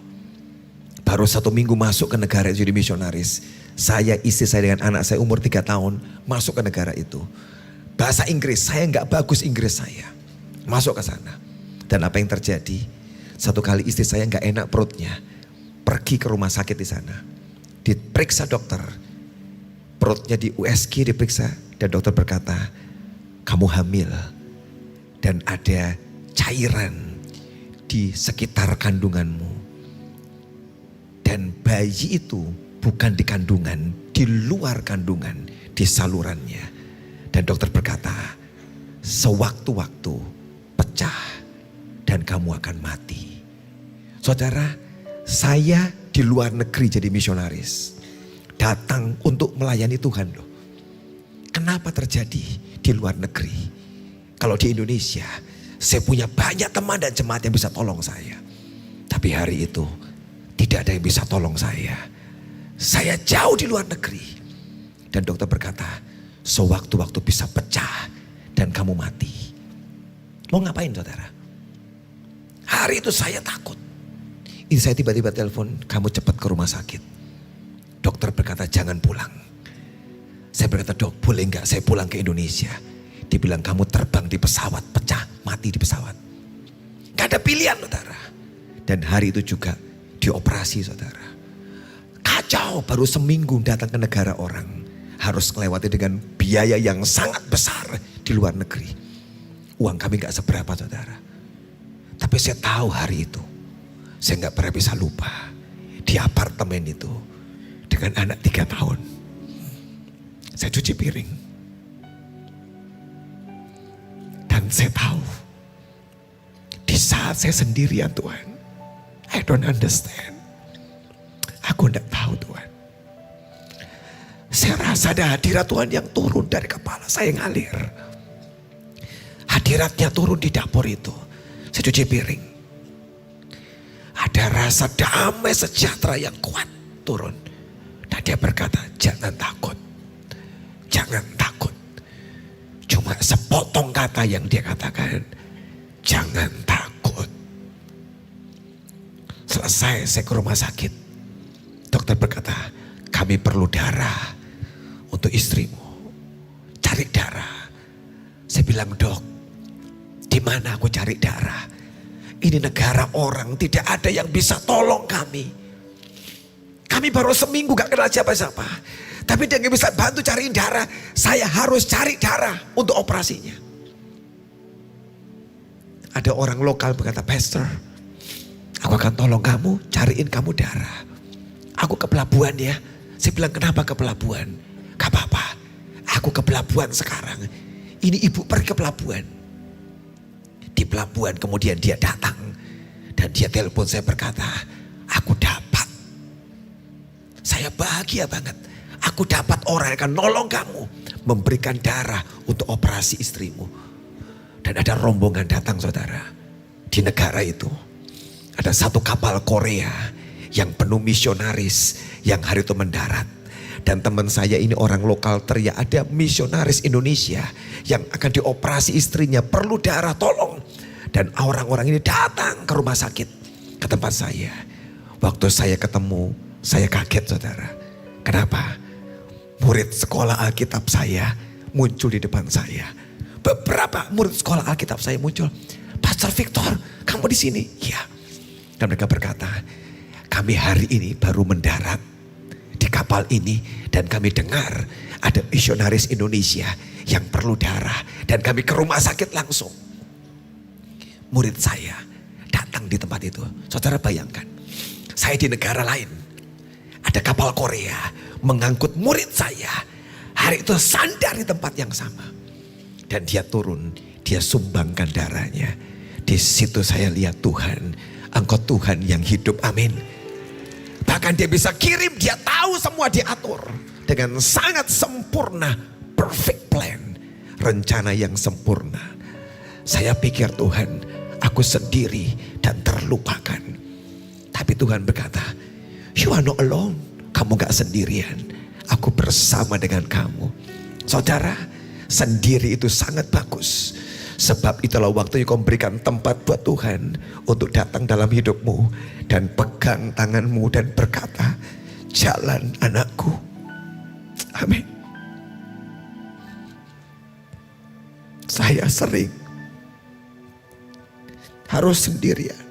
Baru 1 minggu masuk ke negara itu jadi misionaris. Saya, istri saya dengan anak saya umur 3 tahun masuk ke negara itu. Bahasa Inggris, saya nggak bagus Inggris saya. Masuk ke sana. Dan apa yang terjadi? Satu kali istri saya nggak enak perutnya. Pergi ke rumah sakit di sana. Diperiksa dokter. Perutnya di USG diperiksa. Dan dokter berkata, kamu hamil. Dan ada cairan di sekitar kandunganmu. Dan bayi itu bukan di kandungan, di luar kandungan, di salurannya. Dan dokter berkata, sewaktu-waktu pecah dan kamu akan mati. Saudara, saya di luar negeri jadi misionaris. Datang untuk melayani Tuhan loh. Kenapa terjadi di luar negeri? Kalau di Indonesia, saya punya banyak teman dan jemaat yang bisa tolong saya. Tapi hari itu, tidak ada yang bisa tolong saya. Saya jauh di luar negeri. Dan dokter berkata, sewaktu-waktu bisa pecah dan kamu mati. Mau ngapain saudara? Hari itu saya takut. Ini saya tiba-tiba telepon, kamu cepat ke rumah sakit. Dokter berkata jangan pulang. Saya berkata, dok boleh enggak saya pulang ke Indonesia. Dibilang kamu terbang di pesawat, pecah, mati di pesawat. Gak ada pilihan saudara. Dan hari itu juga dioperasi saudara. Kacau, baru seminggu datang ke negara orang. Harus melewati dengan biaya yang sangat besar di luar negeri. Uang kami gak seberapa saudara. Tapi saya tahu hari itu, saya gak pernah bisa lupa. Di apartemen itu, dengan anak 3 tahun. Saya cuci piring. Dan saya tahu, di saat saya sendirian Tuhan, I don't understand. Aku tidak tahu Tuhan. Saya rasa ada hadirat Tuhan yang turun dari kepala saya ngalir. Hadiratnya turun di dapur itu. Saya cuci piring. Ada rasa damai sejahtera yang kuat turun. Dan dia berkata, jangan takut. Jangan takut. Cuma sepotong kata yang dia katakan. Jangan takut. Selesai saya ke rumah sakit. Dokter berkata, kami perlu darah untuk istrimu. Cari darah. Saya bilang, dok, di mana aku cari darah? Ini negara orang, tidak ada yang bisa tolong kami. Kami baru seminggu gak kenal siapa-siapa. Tapi dia gak bisa bantu cariin darah. Saya harus cari darah untuk operasinya. Ada orang lokal berkata, Pastor, aku akan tolong kamu, cariin kamu darah. Aku ke pelabuhan ya. Saya bilang, kenapa ke pelabuhan? Gak apa-apa, aku ke pelabuhan sekarang. Ini ibu pergi ke pelabuhan. Di pelabuhan kemudian dia datang. Dan dia telepon saya berkata, aku dapat. Saya bahagia banget. Aku dapat orang yang akan nolong kamu. Memberikan darah untuk operasi istrimu. Dan ada rombongan datang saudara. Di negara itu. Ada satu kapal Korea yang penuh misionaris yang hari itu mendarat. Dan teman saya ini orang lokal teriak, ada misionaris Indonesia yang akan dioperasi istrinya, perlu darah, tolong. Dan orang-orang ini datang ke rumah sakit, ke tempat saya. Waktu saya ketemu, saya kaget saudara. Kenapa? Murid sekolah Alkitab saya muncul di depan saya. Beberapa murid sekolah Alkitab saya muncul. Pastor Victor, kamu di sini? Ya. Dan mereka berkata, kami hari ini baru mendarat di kapal ini dan kami dengar ada misionaris Indonesia yang perlu darah dan kami ke rumah sakit langsung. Murid saya datang di tempat itu. Saudara bayangkan, saya di negara lain, ada kapal Korea mengangkut murid saya. Hari itu sandar di tempat yang sama dan dia turun, dia sumbangkan darahnya. Di situ saya lihat Tuhan, Engkau Tuhan yang hidup, amin. Bahkan dia bisa kirim, dia tahu semua diatur. Dengan sangat sempurna, perfect plan. Rencana yang sempurna. Saya pikir Tuhan, aku sendiri dan terlupakan. Tapi Tuhan berkata, you are not alone. Kamu gak sendirian. Aku bersama dengan kamu. Saudara, sendiri itu sangat bagus. Sebab itulah waktunya kau berikan tempat buat Tuhan untuk datang dalam hidupmu dan pegang tanganmu dan berkata, jalan anakku. Amin. Saya sering harus sendirian.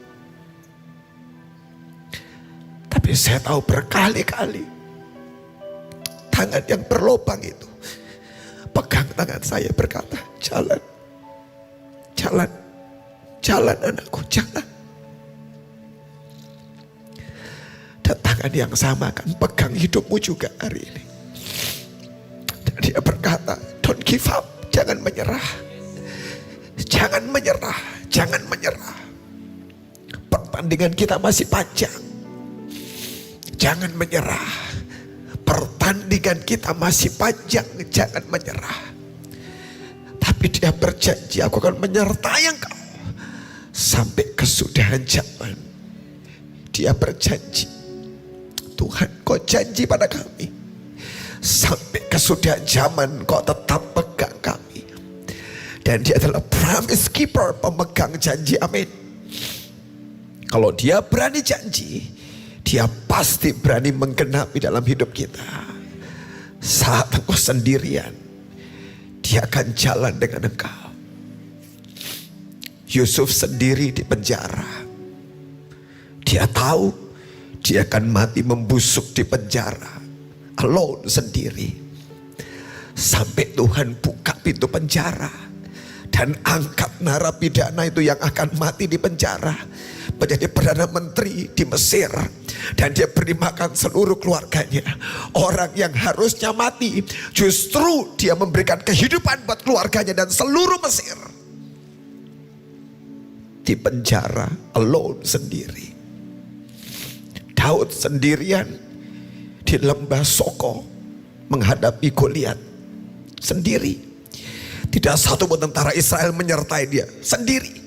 Tapi saya tahu berkali-kali tangan yang berlobang itu pegang tangan saya berkata, jalan. Jalan, jalan anakku, jalan. Dan tangan yang sama akan pegang hidupmu juga hari ini. Dan dia berkata, don't give up, jangan menyerah. Jangan menyerah, jangan menyerah. Pertandingan kita masih panjang. Jangan menyerah. Pertandingan kita masih panjang, jangan menyerah. Tapi dia berjanji, aku akan menyertai engkau sampai kesudahan zaman. Dia berjanji, Tuhan kau janji pada kami, sampai kesudahan zaman kau tetap pegang kami. Dan dia adalah promise keeper, pemegang janji, amin. Kalau dia berani janji, dia pasti berani menggenapi dalam hidup kita. Saat engkau sendirian, Dia akan jalan dengan engkau. Yusuf sendiri di penjara. Dia tahu dia akan mati membusuk di penjara. Alone, sendiri. Sampai Tuhan buka pintu penjara dan angkat narapidana itu yang akan mati di penjara menjadi Perdana Menteri di Mesir. Dan dia beri makan seluruh keluarganya. Orang yang harusnya mati, justru dia memberikan kehidupan buat keluarganya dan seluruh Mesir. Di penjara, alone, sendiri. Daud sendirian di lembah Soko menghadapi Goliat sendiri. Tidak satu pun tentara Israel menyertai dia, sendiri.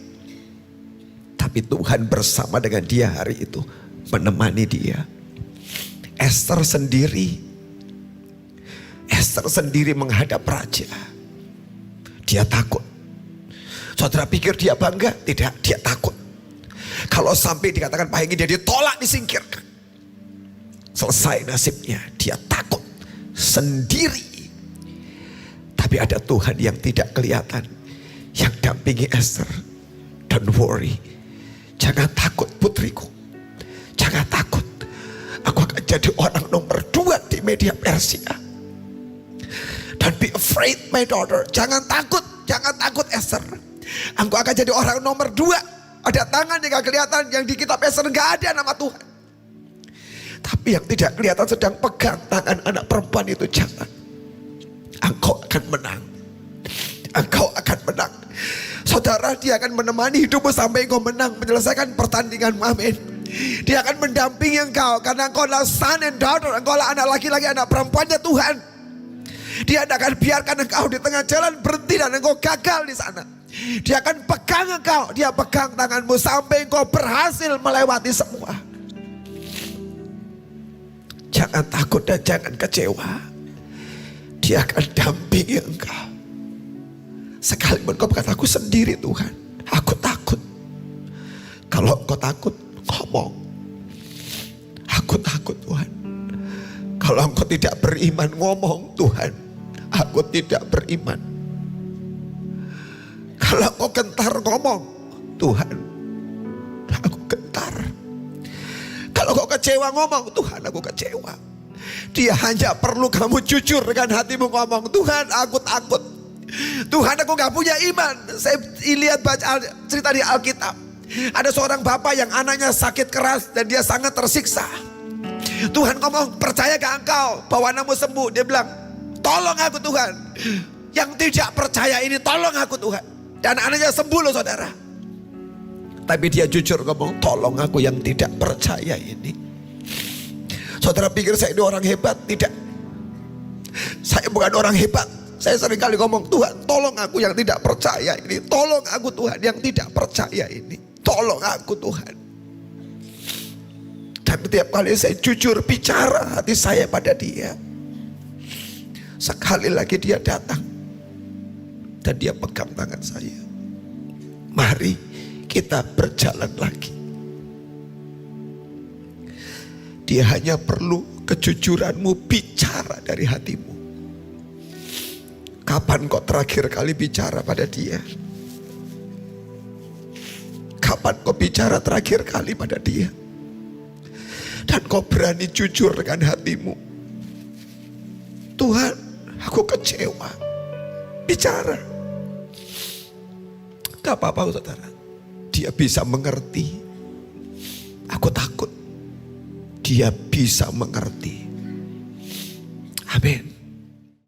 Tapi Tuhan bersama dengan dia hari itu, menemani dia. Esther sendiri menghadap raja. Dia takut. Saudara pikir dia bangga? Tidak, dia takut. Kalau sampai dikatakan Pak Hengki dia ditolak, disingkirkan, selesai nasibnya. Dia takut sendiri. Tapi ada Tuhan yang tidak kelihatan, yang dampingi Esther. Don't worry, jangan takut putriku, jangan takut. Aku akan jadi orang nomor 2 di media Persia. Don't be afraid my daughter. Jangan takut Esther. Aku akan jadi orang nomor 2. Ada tangan yang gak kelihatan, yang di kitab Esther gak ada nama Tuhan. Tapi yang tidak kelihatan sedang pegang tangan anak perempuan itu. Jangan. Engkau akan menang. Engkau akan menang. Saudara, dia akan menemani hidupmu sampai engkau menang, menyelesaikan pertandinganmu. Amin. Dia akan mendampingi engkau karena engkau adalah son and daughter. Engkau adalah anak laki-laki, anak perempuannya Tuhan. Dia tidak akan biarkan engkau di tengah jalan berhenti dan engkau gagal di sana. Dia akan pegang engkau, dia pegang tanganmu sampai engkau berhasil melewati semua. Jangan takut dan jangan kecewa. Dia akan dampingi engkau. Sekalipun kau berkata, aku sendiri Tuhan, aku takut. Kalau engkau takut, ngomong, aku takut Tuhan. Kalau engkau tidak beriman, ngomong, Tuhan, aku tidak beriman. Kalau engkau gentar, ngomong, Tuhan, aku gentar. Kalau engkau kecewa, ngomong, Tuhan, aku kecewa. Dia hanya perlu kamu jujur dengan hatimu, ngomong, Tuhan, aku takut. Tuhan, aku gak punya iman. Saya lihat baca cerita di Alkitab. Ada seorang bapak yang anaknya sakit keras dan dia sangat tersiksa. Tuhan ngomong, percaya gak engkau bahwa anakmu sembuh? Dia bilang, tolong aku Tuhan. Yang tidak percaya ini, tolong aku Tuhan. Dan anaknya sembuh loh saudara. Tapi dia jujur ngomong, tolong aku yang tidak percaya ini. Saudara pikir saya ini orang hebat? Tidak. Saya bukan orang hebat. Saya sering kali ngomong, Tuhan tolong aku yang tidak percaya ini. Tolong aku Tuhan yang tidak percaya ini. Tolong aku Tuhan. Dan setiap kali saya jujur bicara hati saya pada dia, sekali lagi dia datang dan dia pegang tangan saya. Mari kita berjalan lagi. Dia hanya perlu kejujuranmu, bicara dari hatimu. Kapan kau terakhir kali bicara pada dia? Kapan kau bicara terakhir kali pada dia? Dan kau berani jujur dengan hatimu. Tuhan, aku kecewa. Bicara. Gak apa-apa saudara. Dia bisa mengerti. Aku takut. Dia bisa mengerti. Amin.